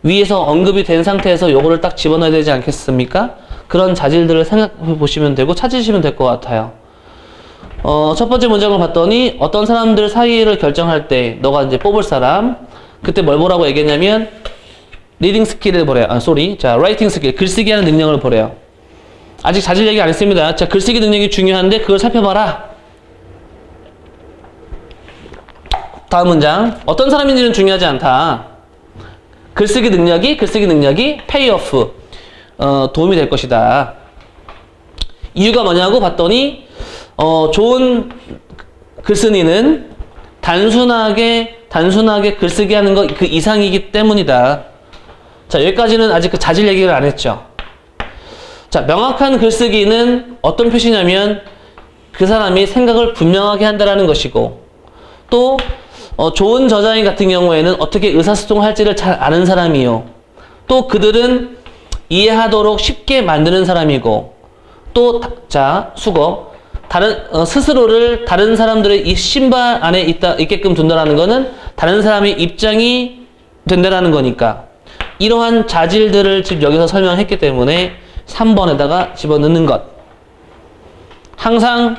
위에서 언급이 된 상태에서 요거를 딱 집어넣어야 되지 않겠습니까? 그런 자질들을 생각해 보시면 되고 찾으시면 될 것 같아요. 첫 번째 문장을 봤더니 어떤 사람들 사이를 결정할 때 너가 이제 뽑을 사람 그때 뭘 보라고 얘기했냐면 리딩 스킬을 보래요. 자, 라이팅 스킬, 글쓰기 하는 능력을 보래요. 아직 자질 얘기 안 했습니다. 자, 글쓰기 능력이 중요한데 그걸 살펴봐라. 다음 문장. 어떤 사람인지는 중요하지 않다. 글쓰기 능력이 pay off. 도움이 될 것이다. 이유가 뭐냐고 봤더니, 좋은 글쓴이는 단순하게 글쓰기 하는 거 그 이상이기 때문이다. 자, 여기까지는 아직 그 자질 얘기를 안 했죠. 자, 명확한 글쓰기는 어떤 표시냐면 그 사람이 생각을 분명하게 한다라는 것이고, 또 좋은 저자인 같은 경우에는 어떻게 의사소통할지를 잘 아는 사람이요. 또 그들은 이해하도록 쉽게 만드는 사람이고, 또 스스로를 다른 사람들의 이 신발 안에 있게끔 둔다라는 거는 다른 사람의 입장이 된다라는 거니까 이러한 자질들을 지금 여기서 설명했기 때문에 3번에다가 집어넣는 것. 항상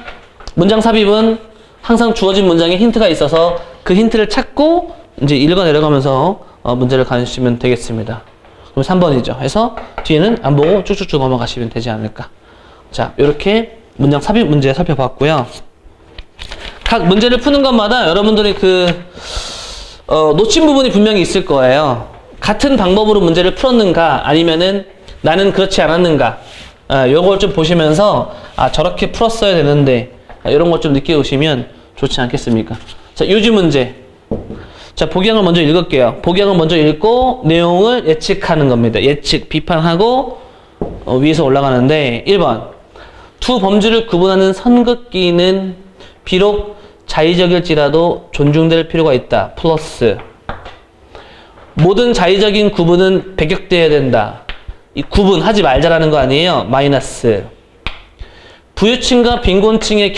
문장 삽입은 항상 주어진 문장에 힌트가 있어서 그 힌트를 찾고 이제 읽어 내려가면서 문제를 가주시면 되겠습니다. 그럼 3번이죠. 해서 뒤에는 안 보고 쭉쭉쭉 넘어가시면 되지 않을까. 자, 이렇게 문장 삽입 문제 살펴봤고요. 각 문제를 푸는 것마다 여러분들이 놓친 부분이 분명히 있을 거예요. 같은 방법으로 문제를 풀었는가 아니면은 나는 그렇지 않았는가, 요걸 좀 보시면서 저렇게 풀었어야 되는데 이런 것 좀 느껴오시면 좋지 않겠습니까? 자, 요지 문제. 자, 복양을 먼저 읽을게요. 복양을 먼저 읽고 내용을 예측하는 겁니다. 예측, 비판하고 위에서 올라가는데 1번. 두 범주를 구분하는 선긋기는 비록 자의적일지라도 존중될 필요가 있다. 플러스. 모든 자의적인 구분은 배격되어야 된다. 이 구분하지 말자라는 거 아니에요. 마이너스. 부유층과 빈곤층의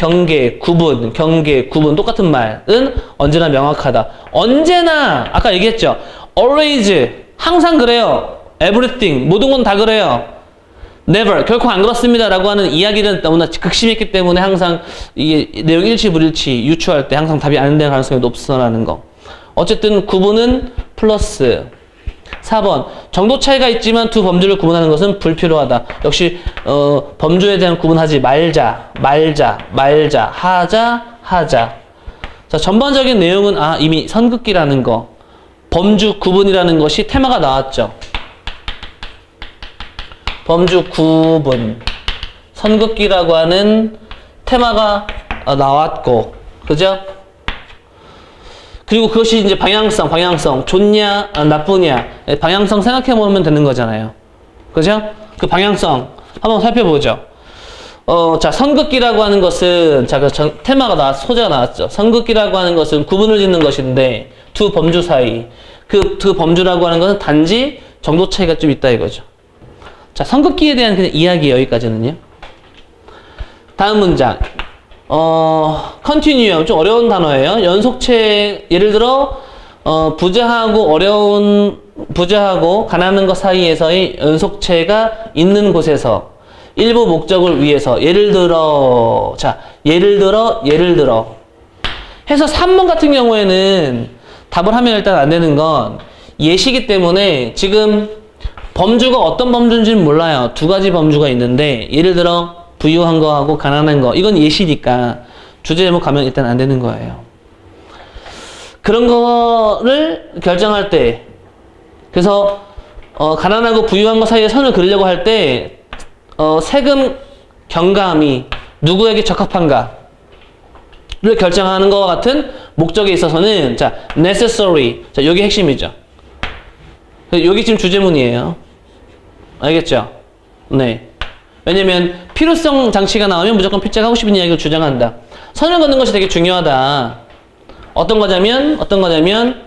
구분 똑같은 말은 언제나 명확하다. 언제나 아까 얘기했죠. always 항상 그래요. everything 모든 건 다 그래요. never 결코 안 그렇습니다 라고 하는 이야기는 너무나 극심했기 때문에 항상 이게 내용 일치 불일치 유추할 때 항상 답이 안 될 가능성이 높다라는 거. 어쨌든 구분은 플러스. 4번. 정도 차이가 있지만 두 범주를 구분하는 것은 불필요하다. 역시 범주에 대한 구분하지 말자. 하자. 자, 전반적인 내용은 이미 선긋기라는 거, 범주 구분이라는 것이 테마가 나왔죠. 범주 구분, 선긋기라고 하는 테마가 나왔고, 그죠? 그리고 그것이 이제 방향성, 좋냐, 나쁘냐, 방향성 생각해보면 되는 거잖아요. 그죠? 그 방향성 한번 살펴보죠. 자, 선긋기라고 하는 것은, 테마가 소재가 나왔죠. 선긋기라고 하는 것은 구분을 짓는 것인데, 두 범주 사이. 두 범주라고 하는 것은 단지 정도 차이가 좀 있다 이거죠. 자, 선긋기에 대한 그냥 이야기 여기까지는요. 다음 문장. continuum 좀 어려운 단어예요. 연속체, 예를 들어 부자하고 가난한 것 사이에서의 연속체가 있는 곳에서 일부 목적을 위해서 예를 들어 해서 3번 같은 경우에는 답을 하면 일단 안 되는 건 예시기 때문에 지금 범주가 어떤 범주인지는 몰라요. 두 가지 범주가 있는데 예를 들어 부유한 거하고 가난한 거, 이건 예시니까 주제 제목 가면 일단 안 되는 거예요. 그런 거를 결정할 때, 그래서 가난하고 부유한 거 사이에 선을 그리려고 할 때 세금 경감이 누구에게 적합한가를 결정하는 것과 같은 목적에 있어서는 necessary, 여기 핵심이죠. 여기 지금 주제문이에요. 알겠죠? 네. 왜냐면 필요성 장치가 나오면 무조건 필자가 하고 싶은 이야기를 주장한다. 선을 긋는 것이 되게 중요하다. 어떤 거냐면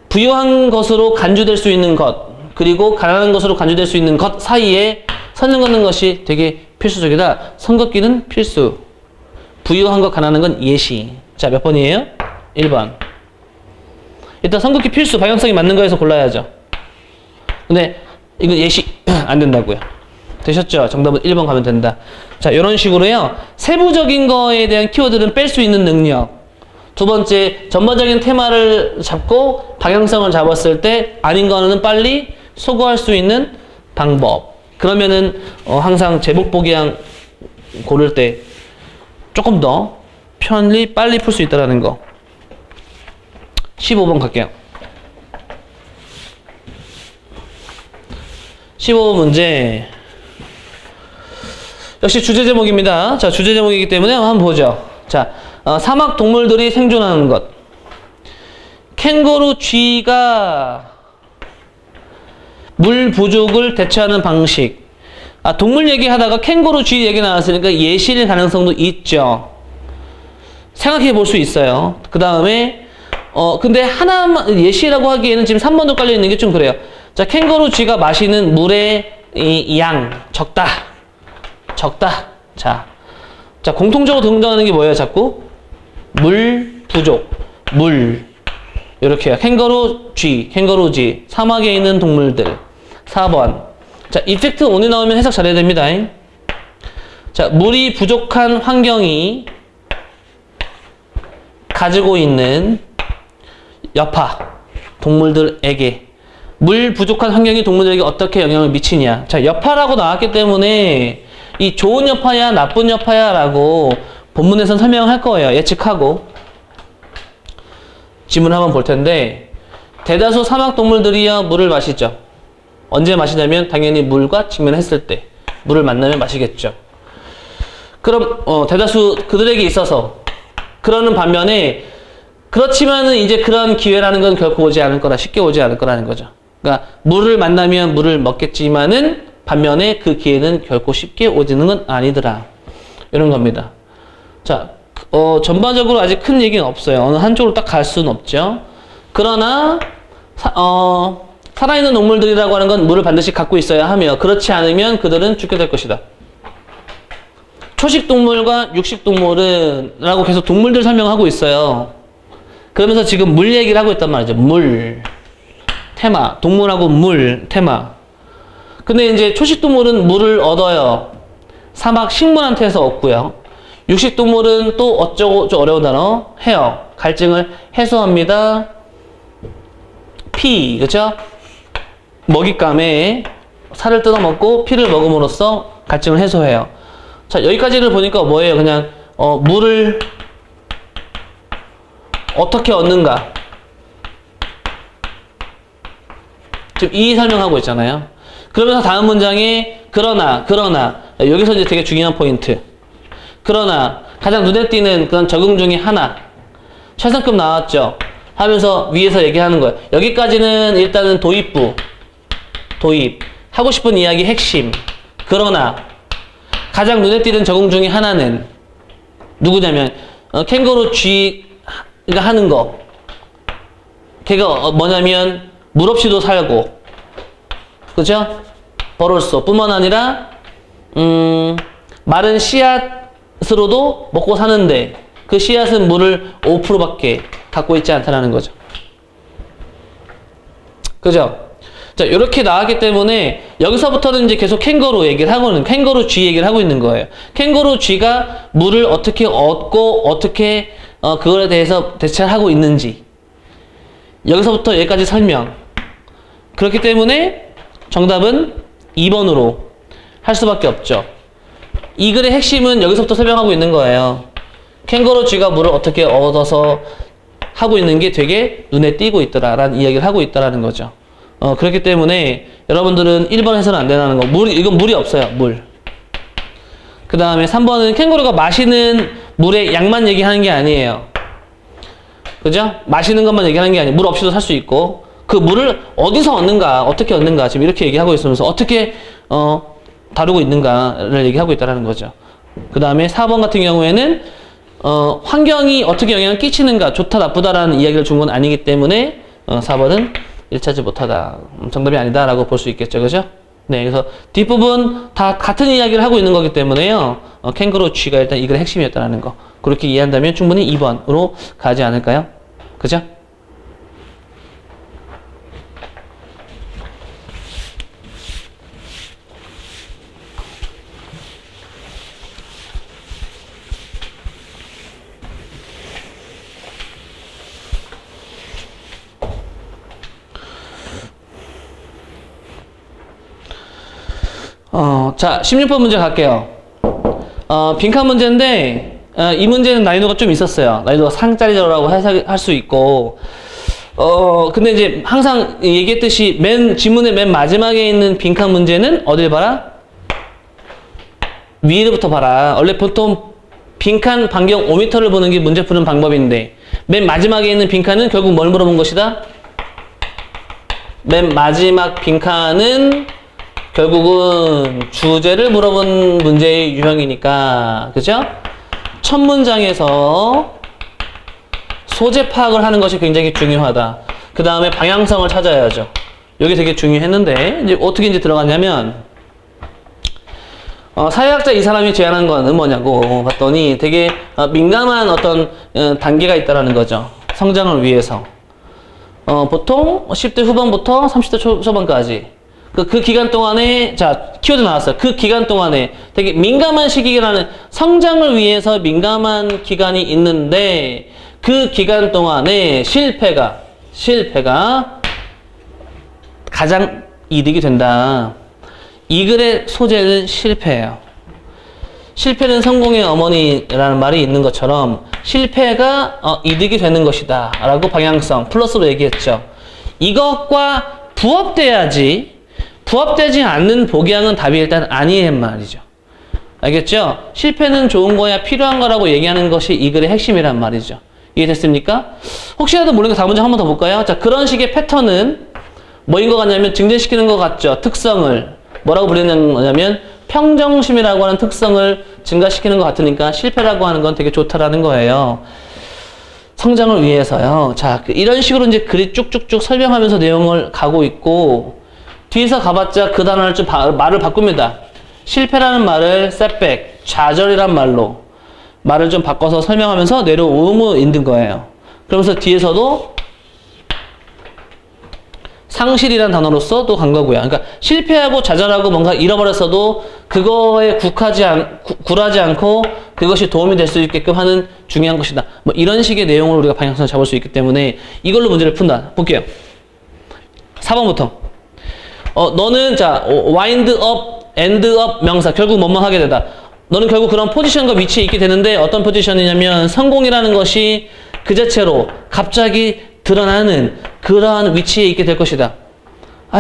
부유한 것으로 간주될 수 있는 것, 그리고 가난한 것으로 간주될 수 있는 것 사이에 선을 긋는 것이 되게 필수적이다. 선긋기는 필수. 부유한 것, 가난한 건 예시. 자, 몇 번이에요? 1번. 일단 선긋기 필수, 방향성이 맞는 거에서 골라야죠. 근데 이건 예시 안 된다고요. 되셨죠? 정답은 1번 가면 된다. 자, 이런 식으로요. 세부적인 거에 대한 키워드는 뺄 수 있는 능력. 두 번째, 전반적인 테마를 잡고 방향성을 잡았을 때 아닌 거는 빨리 소거할 수 있는 방법. 그러면은 항상 제복 복양 고를 때 조금 더 편리 빨리 풀 수 있다는 거. 15번 갈게요. 15번 문제. 역시 주제 제목입니다. 자, 주제 제목이기 때문에 한번 보죠. 자, 사막 동물들이 생존하는 것. 캥거루 쥐가 물 부족을 대처하는 방식. 동물 얘기하다가 캥거루 쥐 얘기 나왔으니까 예시일 가능성도 있죠. 생각해 볼 수 있어요. 그 다음에 근데 하나만 예시라고 하기에는 지금 3번도 깔려 있는 게 좀 그래요. 자, 캥거루 쥐가 마시는 물의 양 적다. 자, 공통적으로 등장하는 게 뭐예요? 자꾸 물 부족, 물 이렇게요. 캥거루 쥐, 사막에 있는 동물들. 4번. 자, 이펙트 on이 나오면 해석 잘해야 됩니다. 자, 물이 부족한 환경이 가지고 있는 여파, 동물들에게 물 부족한 환경이 동물들에게 어떻게 영향을 미치냐. 자, 여파라고 나왔기 때문에 이 좋은 여파야 나쁜 여파야 라고 본문에선 설명할 거예요. 예측하고. 지문 한번 볼 텐데, 대다수 사막 동물들이야 물을 마시죠. 언제 마시냐면 당연히 물과 직면했을 때 물을 만나면 마시겠죠. 그럼 대다수 그들에게 있어서 그러는 반면에 그렇지만은 이제 그런 기회라는 건 결코 오지 않을 거라, 쉽게 오지 않을 거라는 거죠. 그러니까 물을 만나면 물을 먹겠지만은 반면에 그 기회는 결코 쉽게 오지는 건 아니더라. 이런 겁니다. 자, 전반적으로 아직 큰 얘기는 없어요. 어느 한쪽으로 딱 갈 수는 없죠. 그러나 살아있는 동물들이라고 하는 건 물을 반드시 갖고 있어야 하며 그렇지 않으면 그들은 죽게 될 것이다. 초식동물과 육식동물은 라고 계속 동물들 설명하고 있어요. 그러면서 지금 물 얘기를 하고 있단 말이죠. 물 테마, 동물하고 물 테마. 근데 이제 초식동물은 물을 얻어요. 사막 식물한테서 얻고요. 육식동물은 또 어쩌고 좀 어려운 단어 해요. 갈증을 해소합니다. 피, 그렇죠? 먹잇감에 살을 뜯어먹고 피를 먹음으로써 갈증을 해소해요. 자, 여기까지를 보니까 뭐예요? 그냥 물을 어떻게 얻는가? 지금 이 설명하고 있잖아요. 그러면서 다음 문장에 그러나 여기서 이제 되게 중요한 포인트. 그러나 가장 눈에 띄는 그런 적응 중에 하나. 최상급 나왔죠? 하면서 위에서 얘기하는 거예요. 여기까지는 일단은 도입부. 하고 싶은 이야기 핵심. 그러나 가장 눈에 띄는 적응 중에 하나는 누구냐면 캥거루 쥐가 하는 거. 걔가 뭐냐면 물 없이도 살고, 그죠? 버럴소 뿐만 아니라 마른 씨앗으로도 먹고 사는데 그 씨앗은 물을 5%밖에 갖고 있지 않다는 거죠. 그죠? 자, 이렇게 나왔기 때문에 여기서부터는 이제 계속 캥거루 얘기를 캥거루 쥐 얘기를 하고 있는 거예요. 캥거루 쥐가 물을 어떻게 얻고 어떻게 그거에 대해서 대처를 하고 있는지. 여기서부터 여기까지 설명. 그렇기 때문에 정답은 2번으로 할 수밖에 없죠. 이 글의 핵심은 여기서부터 설명하고 있는 거예요. 캥거루 쥐가 물을 어떻게 얻어서 하고 있는 게 되게 눈에 띄고 있더라라는 이야기를 하고 있다라는 거죠. 그렇기 때문에 여러분들은 1번 해서는 안 된다는 거. 이건 물이 없어요. 물. 그 다음에 3번은 캥거루가 마시는 물의 양만 얘기하는 게 아니에요. 그죠? 마시는 것만 얘기하는 게 아니에요. 물 없이도 살 수 있고 그 물을 어디서 얻는가, 어떻게 얻는가 지금 이렇게 얘기하고 있으면서 어떻게 다루고 있는가를 얘기하고 있다는 거죠. 그 다음에 4번 같은 경우에는 환경이 어떻게 영향을 끼치는가, 좋다 나쁘다라는 이야기를 준 건 아니기 때문에 4번은 일치하지 못하다. 정답이 아니다라고 볼 수 있겠죠. 그죠? 네, 그래서 뒷부분 다 같은 이야기를 하고 있는 거기 때문에요. 캥거루 쥐가 일단 이 글의 핵심이었다는 거. 그렇게 이해한다면 충분히 2번으로 가지 않을까요? 그죠? 자, 16번 문제 갈게요. 빈칸 문제인데, 이 문제는 난이도가 좀 있었어요. 난이도가 상짜리라고 할 수 있고, 근데 이제 항상 얘기했듯이 지문의 맨 마지막에 있는 빈칸 문제는 어딜 봐라? 위로부터 봐라. 원래 보통 빈칸 반경 5m를 보는 게 문제 푸는 방법인데, 맨 마지막에 있는 빈칸은 결국 뭘 물어본 것이다? 맨 마지막 빈칸은 결국은 주제를 물어본 문제의 유형이니까, 그죠? 첫 문장에서 소재 파악을 하는 것이 굉장히 중요하다. 그 다음에 방향성을 찾아야죠. 여기 되게 중요했는데, 이제 어떻게 이제 들어갔냐면, 사회학자 이 사람이 제안한 거는 뭐냐고 봤더니 되게 민감한 어떤 단계가 있다라는 거죠. 성장을 위해서. 보통 10대 후반부터 30대 초반까지. 그 기간 동안에, 자, 키워드 나왔어요. 그 기간 동안에 되게 민감한 시기라는, 성장을 위해서 민감한 기간이 있는데, 그 기간 동안에 실패가 가장 이득이 된다. 이 글의 소재는 실패예요. 실패는 성공의 어머니라는 말이 있는 것처럼 실패가 이득이 되는 것이다 라고 방향성 플러스로 얘기했죠. 이것과 부합돼야지, 부합되지 않는 복양은 답이 일단 아니란 말이죠. 알겠죠? 실패는 좋은 거야, 필요한 거라고 얘기하는 것이 이 글의 핵심이란 말이죠. 이해됐습니까? 혹시라도 모르니까 다음 문제 한 번 더 볼까요? 자, 그런 식의 패턴은 뭐인 것 같냐면 증진시키는 것 같죠. 특성을 뭐라고 부르는 거냐면 평정심이라고 하는 특성을 증가시키는 것 같으니까 실패라고 하는 건 되게 좋다라는 거예요. 성장을 위해서요. 자, 이런 식으로 이제 글이 쭉쭉쭉 설명하면서 내용을 가고 있고, 뒤에서 가봤자 그 단어를 좀 말을 바꿉니다. 실패라는 말을 setback, 좌절이란 말로 말을 좀 바꿔서 설명하면서 내려오무 있는 거예요. 그러면서 뒤에서도 상실이란 단어로서 또 간 거고요. 그러니까 실패하고 좌절하고 뭔가 잃어버렸어도 그거에 굴하지 않고 그것이 도움이 될 수 있게끔 하는 중요한 것이다. 뭐 이런 식의 내용으로 우리가 방향성을 잡을 수 있기 때문에 이걸로 문제를 푼다. 볼게요. 4번부터. 너는 자, wind up, end up 명사 결국 뭐뭐 하게 되다. 너는 결국 그런 포지션과 위치에 있게 되는데 어떤 포지션이냐면 성공이라는 것이 그 자체로 갑자기 드러나는 그러한 위치에 있게 될 것이다.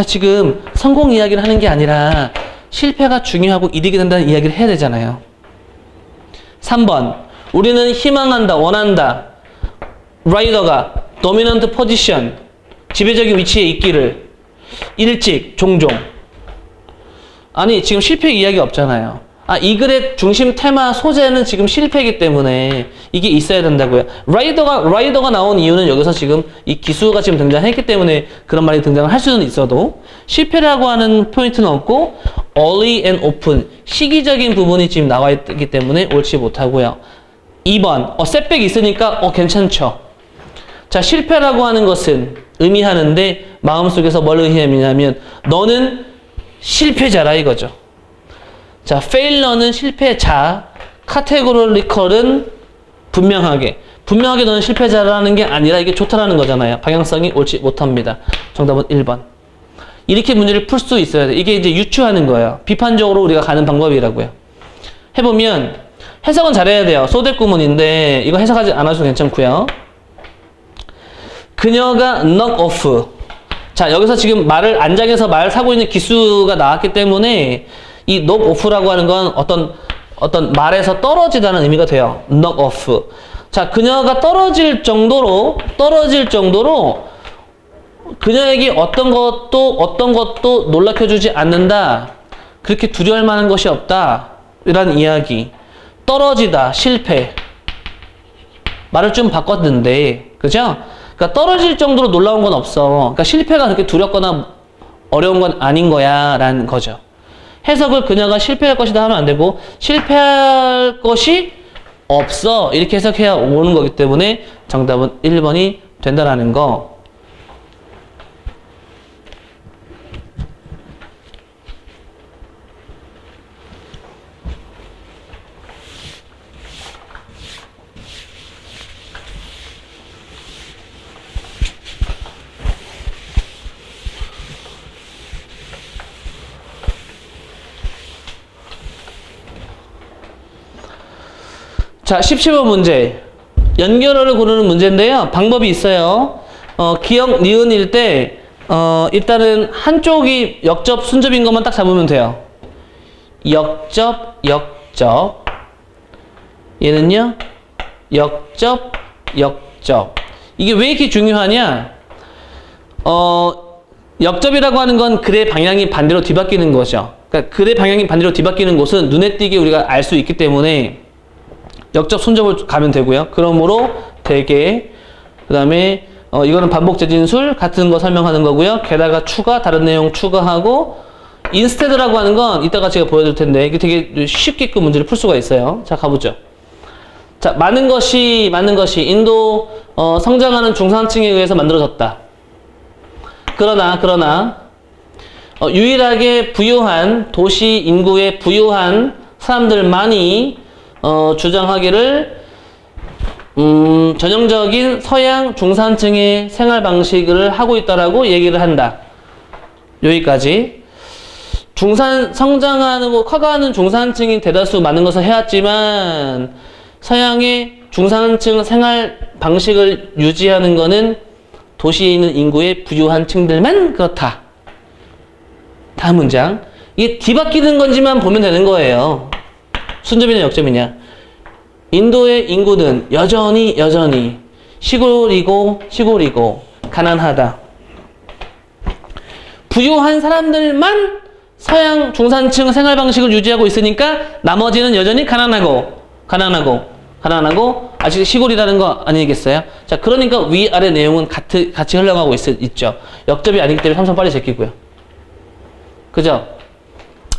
지금 성공 이야기를 하는 게 아니라 실패가 중요하고 이득이 된다는 이야기를 해야 되잖아요. 3번. 우리는 희망한다, 원한다. 라이더가 도미넌트 포지션, 지배적인 위치에 있기를 일찍, 종종. 아니, 지금 실패 이야기 없잖아요. 이 글의 중심 테마 소재는 지금 실패이기 때문에 이게 있어야 된다고요. 라이더가 나온 이유는 여기서 지금 이 기수가 지금 등장했기 때문에 그런 말이 등장을 할 수는 있어도 실패라고 하는 포인트는 없고 early and often 시기적인 부분이 지금 나와 있기 때문에 옳지 못하고요. 2번 setback 있으니까 괜찮죠. 자, 실패라고 하는 것은 의미하는데 마음속에서 뭘 의미하냐면 너는 실패자라 이거죠. 자, failure는 실패자, categorical은 분명하게 너는 실패자라는 게 아니라 이게 좋다라는 거잖아요. 방향성이 옳지 못합니다. 정답은 1번. 이렇게 문제를 풀 수 있어야 돼. 이게 이제 유추하는 거예요. 비판적으로 우리가 가는 방법이라고요. 해보면 해석은 잘해야 돼요. 소대구문인데 이거 해석하지 않아도 괜찮고요. 그녀가 knock off. 자, 여기서 지금 안장에서 말을 사고 있는 기수가 나왔기 때문에 이 knock off라고 하는 건 어떤 말에서 떨어지다는 의미가 돼요. knock off. 자, 그녀가 떨어질 정도로 그녀에게 어떤 것도 놀라켜주지 않는다. 그렇게 두려울 만한 것이 없다. 이런 이야기. 떨어지다, 실패. 말을 좀 바꿨는데, 그죠? 그러니까 떨어질 정도로 놀라운 건 없어. 그러니까 실패가 그렇게 두렵거나 어려운 건 아닌 거야. 라는 거죠. 해석을 그녀가 실패할 것이다 하면 안 되고 실패할 것이 없어 이렇게 해석해야 오는 거기 때문에 정답은 1번이 된다라는 거. 자, 17번 문제. 연결어를 고르는 문제인데요. 방법이 있어요. 기역, 니은일 때, 일단은 한쪽이 역접, 순접인 것만 딱 잡으면 돼요. 역접, 역접. 얘는요, 역접, 역접. 이게 왜 이렇게 중요하냐? 역접이라고 하는 건 글의 방향이 반대로 뒤바뀌는 거죠. 그러니까 글의 방향이 반대로 뒤바뀌는 곳은 눈에 띄게 우리가 알 수 있기 때문에 역접, 순접을 가면 되고요. 그러므로 되게, 그 다음에 이거는 반복 재진술 같은 거 설명하는 거고요. 게다가 추가, 다른 내용 추가하고 인스테드라고 하는 건 이따가 제가 보여줄 텐데 이게 되게 쉽게끔 문제를 풀 수가 있어요. 자, 가보죠. 자, 많은 것이 인도 성장하는 중산층에 의해서 만들어졌다. 그러나 유일하게 부유한 도시 인구의 부유한 사람들만이 주장하기를 전형적인 서양 중산층의 생활 방식을 하고 있다라고 얘기를 한다. 여기까지. 성장하고 커가는 중산층이 대다수 많은 것을 해왔지만 서양의 중산층 생활 방식을 유지하는 것은 도시에 있는 인구의 부유한 층들만 그렇다. 다음 문장. 이게 뒤바뀌는 건지만 보면 되는 거예요. 순접이냐 역접이냐. 인도의 인구는 여전히 시골이고 가난하다. 부유한 사람들만 서양 중산층 생활 방식을 유지하고 있으니까 나머지는 여전히 가난하고 아직 시골이라는 거 아니겠어요? 자, 그러니까 위아래 내용은 같이 흘러가고 있죠. 역접이 아니기 때문에 삼성 빨리 제끼고요. 그죠?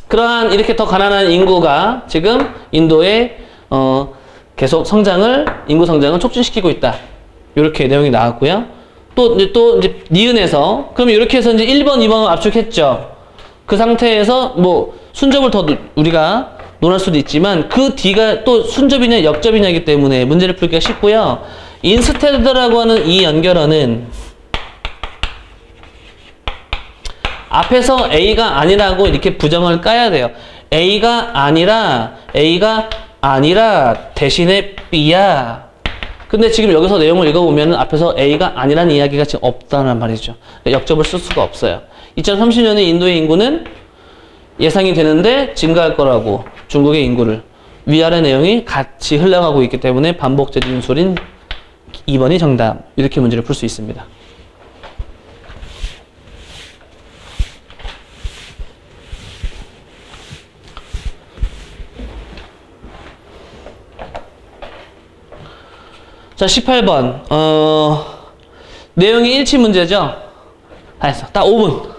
그러한 이렇게 더 가난한 인구가 지금 인도에 계속 인구 성장을 촉진시키고 있다. 이렇게 내용이 나왔고요. 또 이제 니은에서 그럼 이렇게 해서 이제 1번, 2번을 압축했죠. 그 상태에서 뭐 순접을 더 우리가 논할 수도 있지만 그 뒤가 또 순접이냐 역접이냐이기 때문에 문제를 풀기가 쉽고요. 인스테드라고 하는 이 연결어는 앞에서 A가 아니라고 이렇게 부정을 까야 돼요. A가 아니라 대신에 B야. 근데 지금 여기서 내용을 읽어보면 앞에서 A가 아니라는 이야기가 지금 없다는 말이죠. 역접을 쓸 수가 없어요. 2030년에 인도의 인구는 예상이 되는데 증가할 거라고, 중국의 인구를. 위아래 내용이 같이 흘러가고 있기 때문에 반복 재진술인 2번이 정답. 이렇게 문제를 풀 수 있습니다. 자, 18번. 내용이 일치 문제죠? 다 했어. 딱 5분.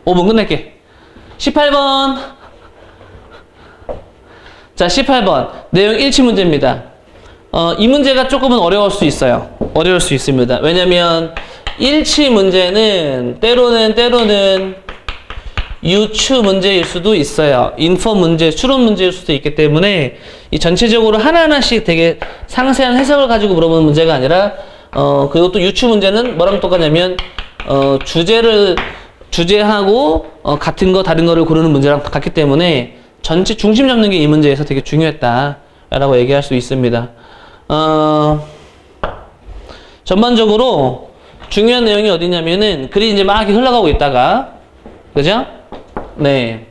5분 끝낼게. 18번. 자, 18번. 내용 일치 문제입니다. 이 문제가 조금은 어려울 수 있어요. 어려울 수 있습니다. 왜냐면, 일치 문제는 때로는 유추 문제일 수도 있어요. 인퍼 문제, 추론 문제일 수도 있기 때문에 이 전체적으로 하나하나씩 되게 상세한 해석을 가지고 물어보는 문제가 아니라 그리고 또 유추 문제는 뭐랑 똑같냐면 주제하고 같은 거 다른 거를 고르는 문제랑 같기 때문에 전체 중심 잡는 게 이 문제에서 되게 중요했다라고 얘기할 수 있습니다. 전반적으로 중요한 내용이 어디냐면은 글이 이제 막 흘러가고 있다가 그죠? 네.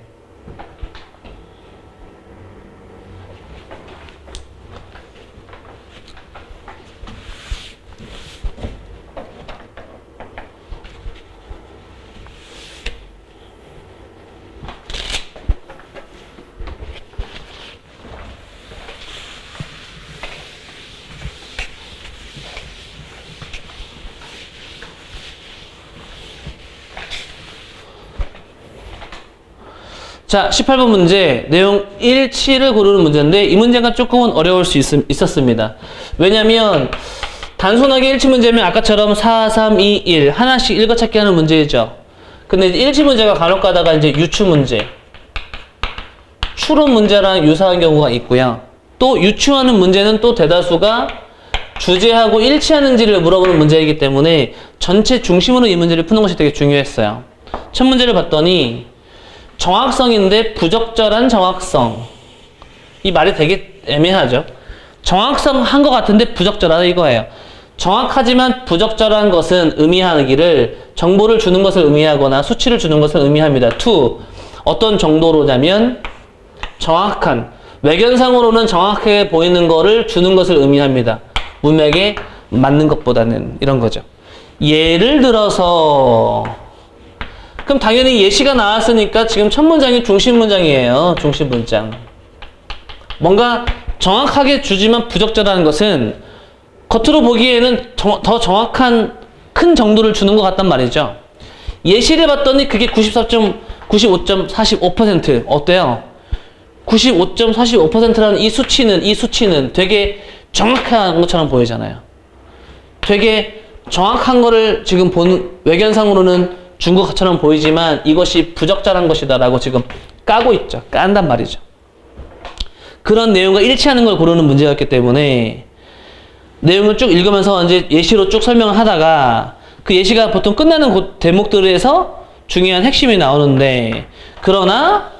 자, 18번 문제, 내용 일치를 고르는 문제인데, 이 문제가 조금은 어려울 수 있었습니다. 왜냐면, 단순하게 일치 문제면 아까처럼 4, 3, 2, 1, 하나씩 읽어찾기 하는 문제죠. 근데 일치 문제가 간혹 가다가 이제 유추 문제, 추론 문제랑 유사한 경우가 있고요. 또 유추하는 문제는 또 대다수가 주제하고 일치하는지를 물어보는 문제이기 때문에 전체 중심으로 이 문제를 푸는 것이 되게 중요했어요. 첫 문제를 봤더니, 정확성인데 부적절한 정확성. 이 말이 되게 애매하죠. 정확성 한 것 같은데 부적절하다 이거예요. 정확하지만 부적절한 것은 의미하기를 정보를 주는 것을 의미하거나 수치를 주는 것을 의미합니다. to 어떤 정도로냐면 정확한 외견상으로는 정확하게 보이는 거를 주는 것을 의미합니다. 문맥에 맞는 것보다는 이런 거죠. 예를 들어서 그럼 당연히 예시가 나왔으니까 지금 첫 문장이 중심 문장이에요. 중심 문장. 뭔가 정확하게 주지만 부적절한 것은 겉으로 보기에는 더 정확한 큰 정도를 주는 것 같단 말이죠. 예시를 봤더니 그게 95.45% 어때요? 95.45%라는 이 수치는 되게 정확한 것처럼 보이잖아요. 되게 정확한 거를 지금 외견상으로는 준 것처럼 보이지만 이것이 부적절한 것이다라고 지금 까고 있죠. 깐단 말이죠. 그런 내용과 일치하는 걸 고르는 문제였기 때문에 내용을 쭉 읽으면서 이제 예시로 쭉 설명을 하다가 그 예시가 보통 끝나는 대목들에서 중요한 핵심이 나오는데 그러나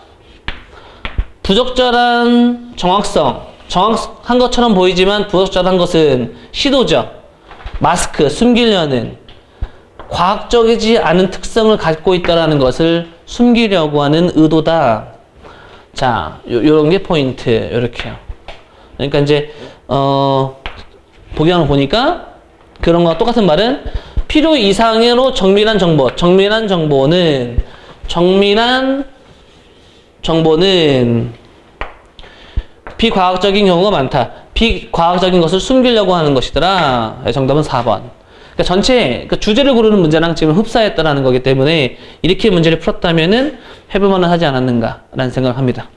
부적절한 정확한 것처럼 보이지만 부적절한 것은 시도죠. 마스크, 숨기려는 과학적이지 않은 특성을 갖고 있다는 것을 숨기려고 하는 의도다. 자, 요런 게 포인트. 요렇게요. 그러니까 이제 복양을 보니까 그런 거와 똑같은 말은 필요 이상으로 정밀한 정보는 비과학적인 경우가 많다. 비과학적인 것을 숨기려고 하는 것이더라. 정답은 4번. 그러니까 전체 주제를 고르는 문제랑 지금 흡사했다라는 거기 때문에 이렇게 문제를 풀었다면은 해볼만은 하지 않았는가라는 생각을 합니다.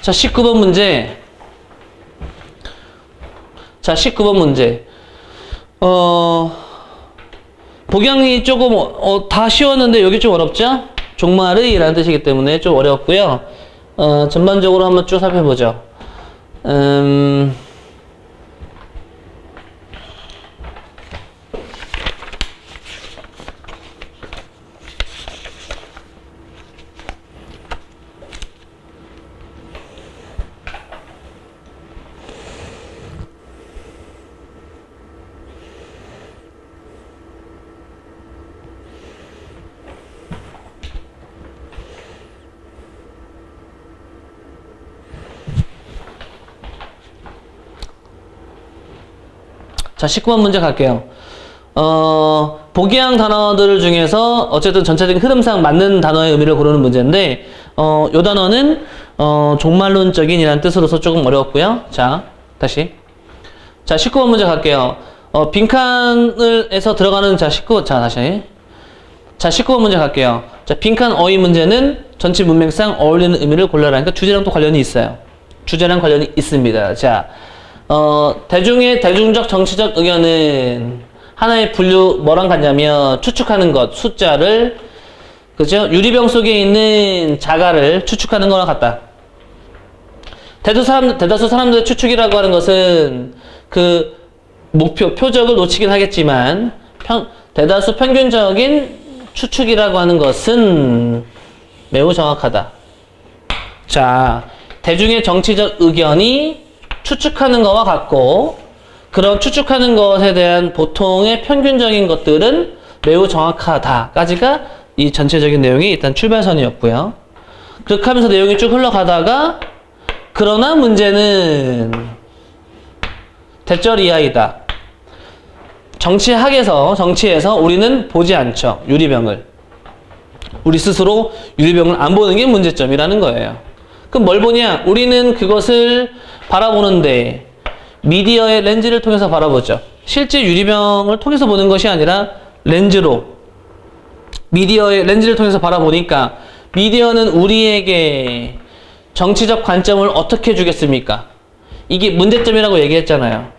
자, 19번 문제. 자, 19번 문제. 복양이 조금, 다 쉬웠는데 여기 좀 어렵죠? 종말의라는 뜻이기 때문에 좀 어려웠고요. 전반적으로 한번 쭉 살펴보죠. 자, 19번 문제 갈게요. 복양 단어들 중에서 어쨌든 전체적인 흐름상 맞는 단어의 의미를 고르는 문제인데, 요 단어는, 종말론적인이라는 뜻으로서 조금 어려웠고요. 자, 다시. 자, 19번 문제 갈게요. 빈칸에서 들어가는, 자, 다시. 자, 19번 문제 갈게요. 자, 빈칸 어휘 문제는 전체 문맥상 어울리는 의미를 골라라. 그러니까 주제랑 또 관련이 있어요. 주제랑 관련이 있습니다. 자, 대중의 대중적 정치적 의견은 하나의 뭐랑 같냐면 추측하는 것, 숫자를, 그죠? 유리병 속에 있는 자가를 추측하는 거랑 같다. 대다수 사람들의 추측이라고 하는 것은 그 표적을 놓치긴 하겠지만 대다수 평균적인 추측이라고 하는 것은 매우 정확하다. 자, 대중의 정치적 의견이 추측하는 것과 같고 그런 추측하는 것에 대한 보통의 평균적인 것들은 매우 정확하다까지가 이 전체적인 내용이 일단 출발선이었고요. 그렇게 하면서 내용이 쭉 흘러가다가 그러나 문제는 대절 이하이다. 정치에서 우리는 보지 않죠. 유리병을. 우리 스스로 유리병을 안 보는 게 문제점이라는 거예요. 그럼 뭘 보냐? 우리는 그것을 바라보는데 미디어의 렌즈를 통해서 바라보죠. 실제 유리병을 통해서 보는 것이 아니라 미디어의 렌즈를 통해서 바라보니까 미디어는 우리에게 정치적 관점을 어떻게 주겠습니까? 이게 문제점이라고 얘기했잖아요.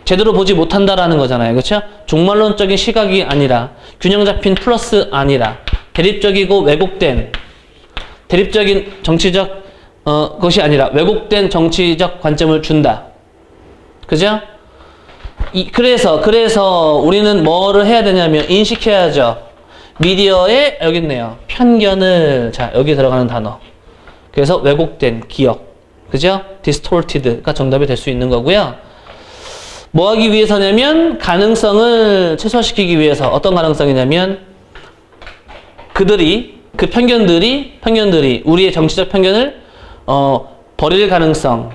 제대로 보지 못한다라는 거잖아요. 그렇죠? 종말론적인 시각이 아니라 균형 잡힌 플러스 아니라 대립적이고 대립적인 정치적 것이 아니라 왜곡된 정치적 관점을 준다. 그죠? 그래서 우리는 뭐를 해야 되냐면 인식해야죠. 미디어에 여기 있네요. 편견을, 자, 여기 들어가는 단어. 그래서 왜곡된 기억. 그죠? distorted가 정답이 될 수 있는 거고요. 뭐 하기 위해서냐면 가능성을 최소화시키기 위해서 어떤 가능성이냐면 그 편견들이 우리의 정치적 편견을 버릴 가능성을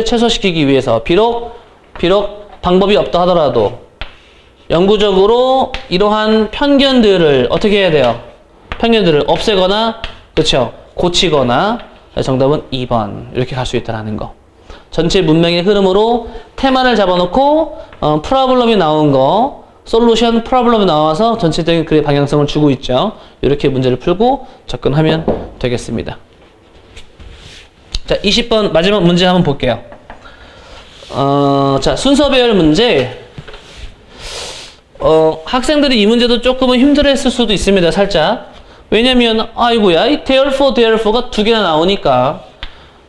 최소화시키기 위해서 비록 방법이 없다 하더라도 영구적으로 이러한 편견들을 어떻게 해야 돼요? 편견들을 없애거나 그렇죠? 고치거나 정답은 2번 이렇게 갈 수 있다는 거. 전체 문맥의 흐름으로 테마를 잡아놓고 프로블럼이 나온 거 솔루션 프로블럼이 나와서 전체적인 그의 방향성을 주고 있죠. 이렇게 문제를 풀고 접근하면 되겠습니다. 자, 20번 마지막 문제 한번 볼게요. 자, 순서 배열 문제. 학생들이 이 문제도 조금은 힘들어했을 수도 있습니다. 살짝. 왜냐면 아이고야 이 therefore가 두 개나 나오니까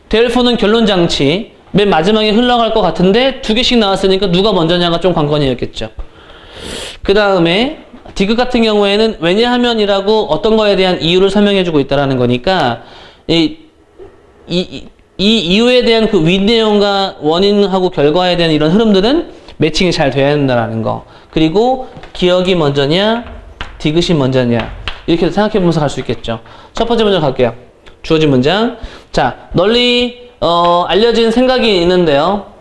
therefore는 결론 장치 맨 마지막에 흘러갈 것 같은데 두 개씩 나왔으니까 누가 먼저냐가 좀 관건이었겠죠. 그 다음에 디귿 같은 경우에는 왜냐하면이라고 어떤 거에 대한 이유를 설명해주고 있다라는 거니까 이 이유에 대한 그 윗내용과 원인하고 결과에 대한 이런 흐름들은 매칭이 잘 돼야 된다는 거. 그리고 기억이 먼저냐 디귿이 먼저냐 이렇게 생각해 보면서 갈 수 있겠죠. 첫 번째 문장 갈게요. 주어진 문장. 자, 널리 알려진 생각이 있는데요.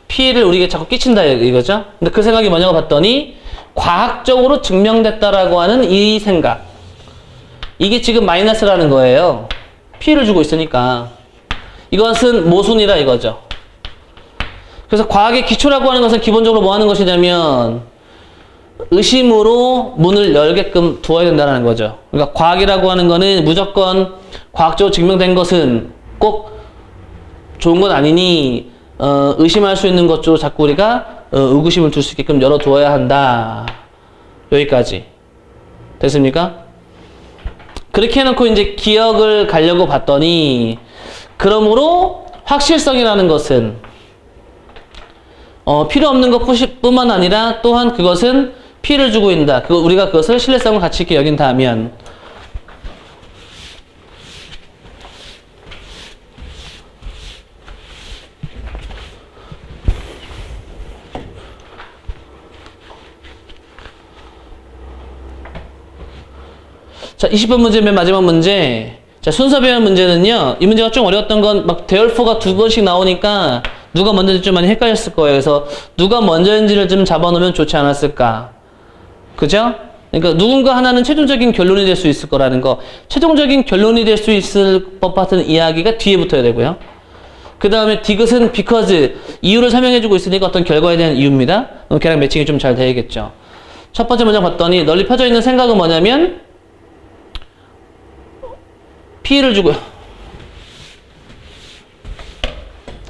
피해를 우리에게 자꾸 끼친다 이거죠. 근데 그 생각이 뭐냐고 봤더니 과학적으로 증명됐다라고 하는 이 생각. 이게 지금 마이너스라는 거예요. 피해를 주고 있으니까. 이것은 모순이라 이거죠. 그래서 과학의 기초라고 하는 것은 기본적으로 뭐 하는 것이냐면 의심으로 문을 열게끔 두어야 된다는 거죠. 그러니까 과학이라고 하는 거는 무조건 과학적으로 증명된 것은 꼭 좋은 건 아니니 의심할 수 있는 것 쪽으로 자꾸 우리가 의구심을 둘 수 있게끔 열어두어야 한다. 여기까지 됐습니까? 그렇게 해놓고 이제 기억을 가려고 봤더니 그러므로 확실성이라는 것은 필요 없는 것뿐만 아니라 또한 그것은 피해를 주고 있다. 우리가 그것을 신뢰성을 가치 있게 여긴다면 자, 20번 문제 맨 마지막 문제. 자, 순서 배열 문제는요. 이 문제가 좀 어려웠던 건 막 대열포가 두 번씩 나오니까 누가 먼저인지 좀 많이 헷갈렸을 거예요. 그래서 누가 먼저인지를 좀 잡아놓으면 좋지 않았을까. 그죠? 그러니까 누군가 하나는 최종적인 결론이 될 수 있을 거라는 거. 최종적인 결론이 될 수 있을 법 같은 이야기가 뒤에 붙어야 되고요. 그 다음에 디귿은 because 이유를 설명해주고 있으니까 어떤 결과에 대한 이유입니다. 걔랑 매칭이 좀 잘 되겠죠. 첫 번째 문장 봤더니 널리 펴져 있는 생각은 뭐냐면 피해를 주고요.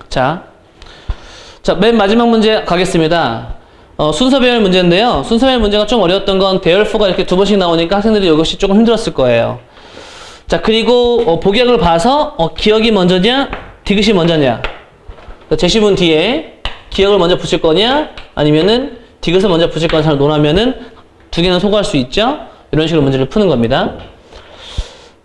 자, 맨 마지막 문제 가겠습니다. 순서 배열 문제인데요. 순서 배열 문제가 좀 어려웠던 건 대열포가 이렇게 두 번씩 나오니까 학생들이 이것이 조금 힘들었을 거예요. 자, 그리고 복약을 봐서 기억이 먼저냐, 디귿이 먼저냐. 제시문 뒤에 기억을 먼저 붙일 거냐, 아니면은 디귿을 먼저 붙일 거냐 잘 논하면은 두 개는 소거할 수 있죠. 이런 식으로 문제를 푸는 겁니다.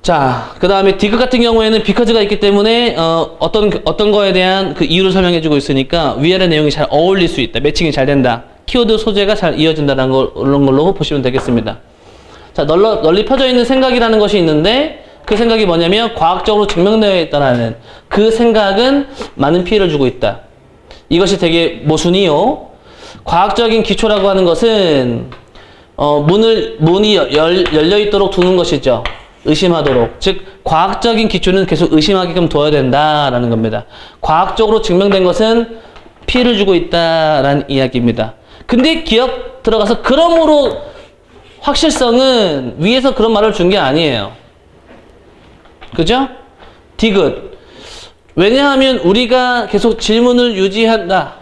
자, 그 다음에 디귿 같은 경우에는 because가 있기 때문에 어떤 거에 대한 그 이유를 설명해주고 있으니까 위아래 내용이 잘 어울릴 수 있다. 매칭이 잘 된다. 키워드 소재가 잘 이어진다는 그런 걸로 보시면 되겠습니다. 자, 널리 펴져 있는 생각이라는 것이 있는데 그 생각이 뭐냐면 과학적으로 증명되어 있다라는 그 생각은 많은 피해를 주고 있다. 이것이 되게 모순이요. 과학적인 기초라고 하는 것은 문이 열려 있도록 두는 것이죠. 의심하도록. 즉 과학적인 기초는 계속 의심하게끔 둬야 된다라는 겁니다. 과학적으로 증명된 것은 피해를 주고 있다라는 이야기입니다. 근데 기억 들어가서 그러므로 확실성은 위에서 그런 말을 준 게 아니에요. 그죠? 디귿. 왜냐하면 우리가 계속 질문을 유지한다.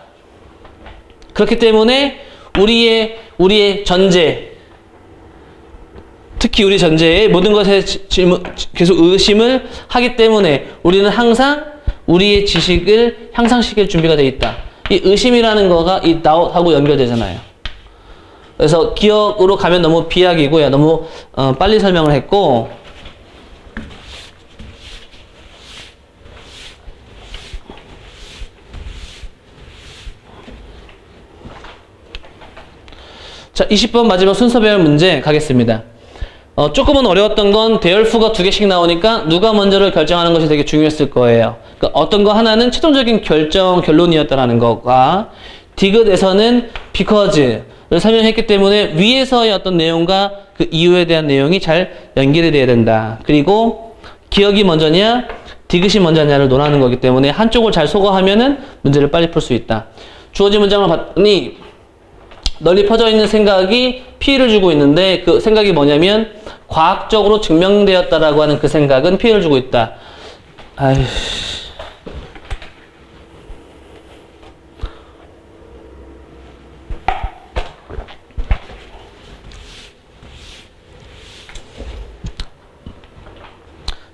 그렇기 때문에 우리의 전제 특히 우리 전제에 모든 것에 계속 의심을 하기 때문에 우리는 항상 우리의 지식을 향상시킬 준비가 되어 있다. 이 의심이라는 거가 이 doubt하고 연결되잖아요. 그래서 기억으로 가면 너무 비약이고요. 너무 빨리 설명을 했고, 자, 20번 마지막 순서별 문제 가겠습니다. 조금은 어려웠던 건 대열수가 두 개씩 나오니까 누가 먼저를 결정하는 것이 되게 중요했을 거예요. 그러니까 어떤 거 하나는 최종적인 결론이었다라는 것과 디귿에서는 because를 설명했기 때문에 위에서의 어떤 내용과 그 이유에 대한 내용이 잘 연결이 돼야 된다. 그리고 기억이 먼저냐 디귿이 먼저냐를 논하는 거기 때문에 한쪽을 잘 소거하면은 문제를 빨리 풀 수 있다. 주어진 문장을 봤더니 널리 퍼져 있는 생각이 피해를 주고 있는데 그 생각이 뭐냐면 과학적으로 증명되었다라고 하는 그 생각은 피해를 주고 있다. 아이씨.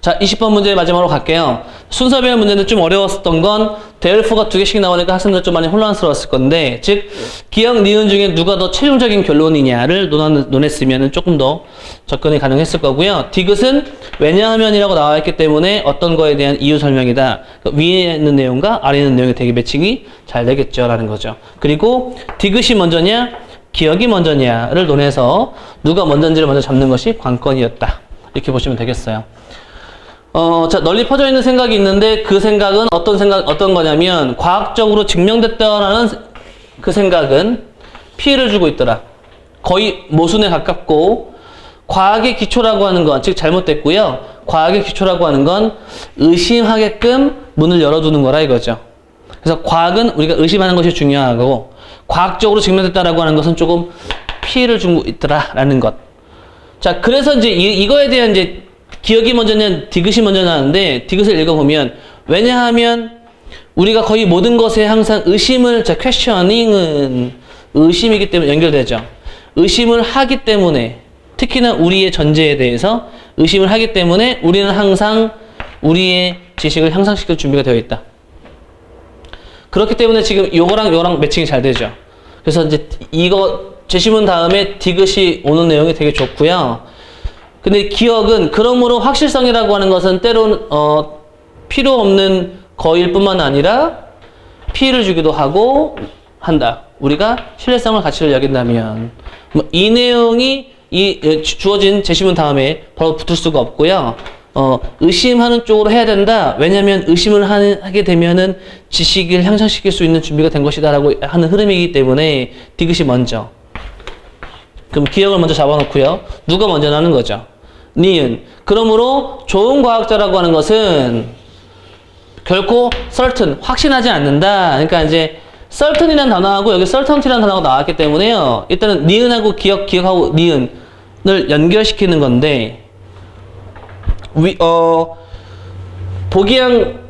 자, 20번 문제 마지막으로 갈게요. 순서별 문제는 좀 어려웠었던 건 대열수가 두 개씩 나오니까 학생들 좀 많이 혼란스러웠을 건데, 즉 기억, 니은 중에 누가 더 최종적인 결론이냐를 논했으면 조금 더 접근이 가능했을 거고요. 디귿은 왜냐하면이라고 나와 있기 때문에 어떤 거에 대한 이유 설명이다. 위에 있는 내용과 아래에 있는 내용이 되게 매칭이 잘 되겠죠 라는 거죠. 그리고 디귿이 먼저냐 기억이 먼저냐를 논해서 누가 먼저인지를 먼저 잡는 것이 관건이었다. 이렇게 보시면 되겠어요. 자, 널리 퍼져 있는 생각이 있는데 그 생각은 어떤 거냐면 과학적으로 증명됐다라는 그 생각은 피해를 주고 있더라. 거의 모순에 가깝고 과학의 기초라고 하는 건, 즉 잘못됐고요. 과학의 기초라고 하는 건 의심하게끔 문을 열어두는 거라 이거죠. 그래서 과학은 우리가 의심하는 것이 중요하고 과학적으로 증명됐다라고 하는 것은 조금 피해를 주고 있더라라는 것. 자, 그래서 이제 이거에 대한 이제 기억이 먼저냐 디귿이 먼저냐 하는데 디귿을 읽어보면 왜냐하면 우리가 거의 모든 것에 항상 의심을 questioning은 의심이기 때문에 연결되죠. 의심을 하기 때문에 특히나 우리의 전제에 대해서 의심을 하기 때문에 우리는 항상 우리의 지식을 향상시킬 준비가 되어 있다. 그렇기 때문에 지금 요거랑 매칭이 잘 되죠. 그래서 이제 이거 제시문 다음에 디귿이 오는 내용이 되게 좋고요. 근데 기억은 그러므로 확실성이라고 하는 것은 때로는 필요 없는 거일 뿐만 아니라 피해를 주기도 하고 한다. 우리가 신뢰성을 가치를 여긴다면 이 내용이 이 주어진 제시문 다음에 바로 붙을 수가 없고요. 의심하는 쪽으로 해야 된다. 왜냐하면 의심을 하게 되면은 지식을 향상시킬 수 있는 준비가 된 것이다라고 하는 흐름이기 때문에 디귿이 먼저. 그럼 기억을 먼저 잡아놓고요. 누가 먼저 나는 거죠? 니은. 그러므로 좋은 과학자라고 하는 것은 결코 certain, 확신하지 않는다. 그러니까 이제 certain이라는 단어하고 여기 certainty라는 단어가 나왔기 때문에요. 일단은 니은하고 기억하고 니은을 연결시키는 건데 보기양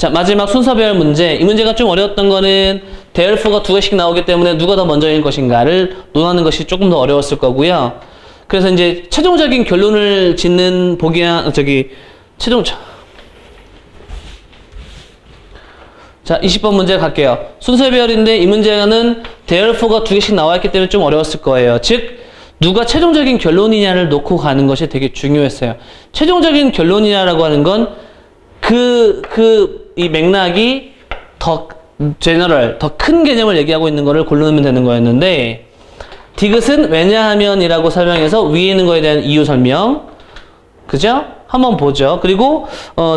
마지막 순서별 문제. 이 문제가 좀 어려웠던 거는 대열수가 두 개씩 나오기 때문에 누가 더 먼저일 것인가를 논하는 것이 조금 더 어려웠을 거고요. 그래서 이제 최종적인 결론을 짓는 자, 20번 문제 갈게요. 순서별인데 이 문제는 대열수가 두 개씩 나와 있기 때문에 좀 어려웠을 거예요. 즉 누가 최종적인 결론이냐를 놓고 가는 것이 되게 중요했어요. 최종적인 결론이냐라고 하는 건 이 맥락이 더 제너럴, 더 큰 개념을 얘기하고 있는 거를 고르면 되는 거였는데 디귿은 왜냐하면이라고 설명해서 위에 있는 거에 대한 이유 설명. 그죠? 한번 보죠. 그리고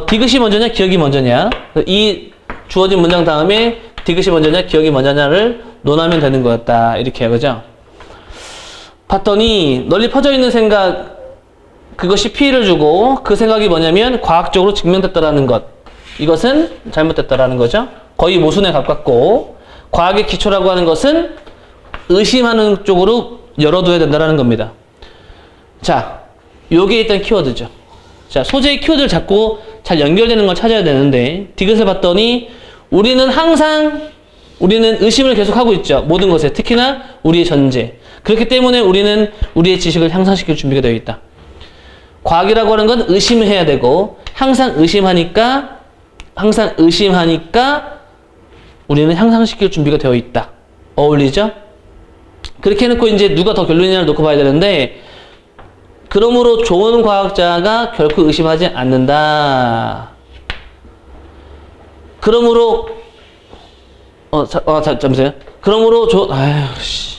디귿이 먼저냐 기억이 먼저냐 이 주어진 문장 다음에 디귿이 먼저냐 기억이 먼저냐를 논하면 되는 거였다. 이렇게 그죠? 봤더니 널리 퍼져 있는 생각 그것이 피해를 주고 그 생각이 뭐냐면 과학적으로 증명됐다라는 것. 이것은 잘못됐다라는 거죠. 거의 모순에 가깝고 과학의 기초라고 하는 것은 의심하는 쪽으로 열어둬야 된다라는 겁니다. 자, 요게 일단 키워드죠. 자, 소재의 키워드를 잡고 잘 연결되는 걸 찾아야 되는데 디귿을 봤더니 우리는 항상 우리는 의심을 계속하고 있죠. 모든 것에. 특히나 우리의 전제. 그렇기 때문에 우리는 우리의 지식을 향상시킬 준비가 되어 있다. 과학이라고 하는 건 의심을 해야 되고 항상 의심하니까 우리는 향상시킬 준비가 되어 있다. 어울리죠? 그렇게 해놓고 이제 누가 더 결론이냐를 놓고 봐야 되는데 그러므로 좋은 과학자가 결코 의심하지 않는다. 그러므로 잠시만요. 그러므로 다시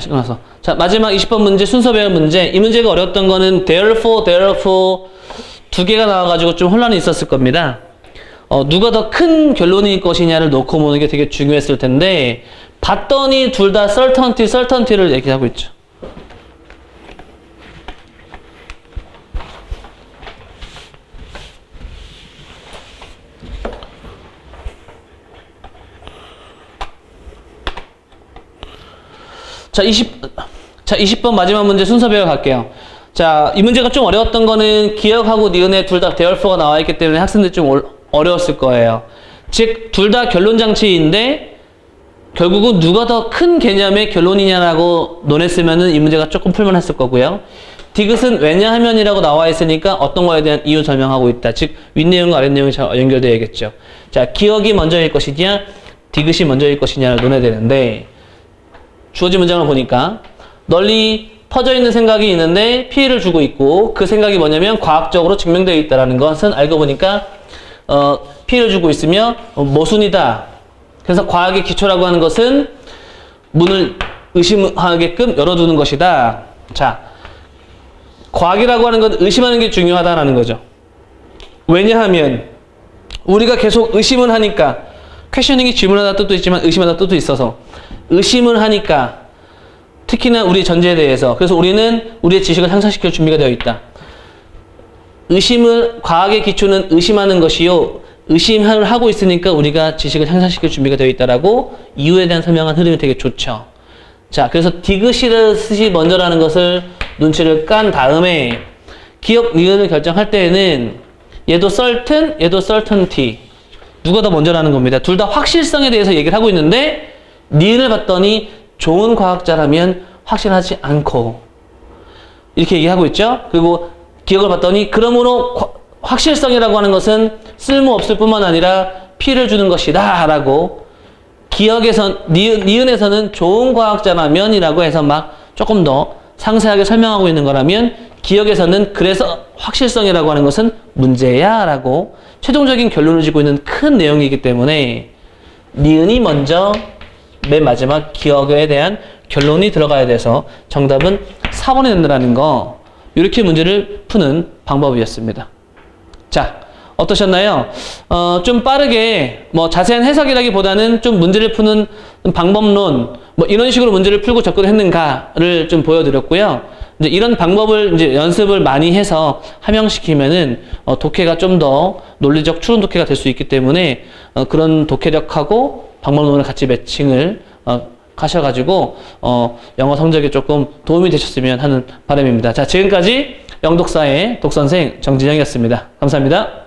끊어서. 마지막 20번 문제, 순서 배열 문제. 이 문제가 어려웠던 거는 therefore 두 개가 나와가지고 좀 혼란이 있었을 겁니다. 누가 더 큰 결론일 것이냐를 놓고 보는 게 되게 중요했을 텐데, 봤더니 둘 다 certainty를 얘기하고 있죠. 자, 20번 마지막 문제 순서 배워 갈게요. 자, 이 문제가 좀 어려웠던 거는 기억하고 니은에 둘 다 therefore가 나와 있기 때문에 학생들 좀 어려웠을 거예요. 즉, 둘 다 결론 장치인데 결국은 누가 더 큰 개념의 결론이냐라고 논했으면은 이 문제가 조금 풀만했을 거고요. 디귿은 왜냐하면이라고 나와 있으니까 어떤 거에 대한 이유 설명하고 있다. 즉, 윗내용과 아랫내용이 잘 연결되어야겠죠. 자, 기억이 먼저일 것이냐, 디귿이 먼저일 것이냐를 논해야 되는데 주어진 문장을 보니까 널리 퍼져 있는 생각이 있는데 피해를 주고 있고 그 생각이 뭐냐면 과학적으로 증명되어 있다는 것은 알고 보니까 피해를 주고 있으며 모순이다. 그래서 과학의 기초라고 하는 것은 문을 의심하게끔 열어두는 것이다. 자, 과학이라고 하는 건 의심하는 게 중요하다라는 거죠. 왜냐하면 우리가 계속 의심을 하니까 퀘셔닝이 질문하다 뜻도 있지만 의심하다 뜻도 있어서 의심을 하니까 특히나 우리 전제에 대해서 그래서 우리는 우리의 지식을 향상시킬 준비가 되어 있다. 과학의 기초는 의심하는 것이요. 의심을 하고 있으니까 우리가 지식을 향상시킬 준비가 되어 있다라고 이유에 대한 설명한 흐름이 되게 좋죠. 자, 그래서 디귿이 먼저라는 것을 눈치를 깐 다음에 기억 니은을 결정할 때에는 얘도 certain, 얘도 certainty. 누가 더 먼저라는 겁니다. 둘 다 확실성에 대해서 얘기를 하고 있는데 니은을 봤더니 좋은 과학자라면 확신하지 않고 이렇게 얘기하고 있죠. 그리고 기억을 봤더니 그러므로 확실성이라고 하는 것은 쓸모없을 뿐만 아니라 피해를 주는 것이다 라고 니은에서는 좋은 과학자라면이라고 해서 막 조금 더 상세하게 설명하고 있는 거라면 기억에서는 그래서 확실성이라고 하는 것은 문제야 라고 최종적인 결론을 짓고 있는 큰 내용이기 때문에 니은이 먼저 맨 마지막 기억에 대한 결론이 들어가야 돼서 정답은 4번이 된다는 거 이렇게 문제를 푸는 방법이었습니다. 자, 어떠셨나요? 좀 빠르게 자세한 해석이라기보다는 좀 문제를 푸는 방법론 이런 식으로 문제를 풀고 접근했는가를 좀 보여드렸고요. 이제 이런 방법을 이제 연습을 많이 해서 함양시키면은 독해가 좀 더 논리적 추론 독해가 될 수 있기 때문에 그런 독해력하고 방법론을 같이 매칭을 하셔가지고 영어 성적에 조금 도움이 되셨으면 하는 바람입니다. 자, 지금까지 영독사의 독선생 정진영이었습니다. 감사합니다.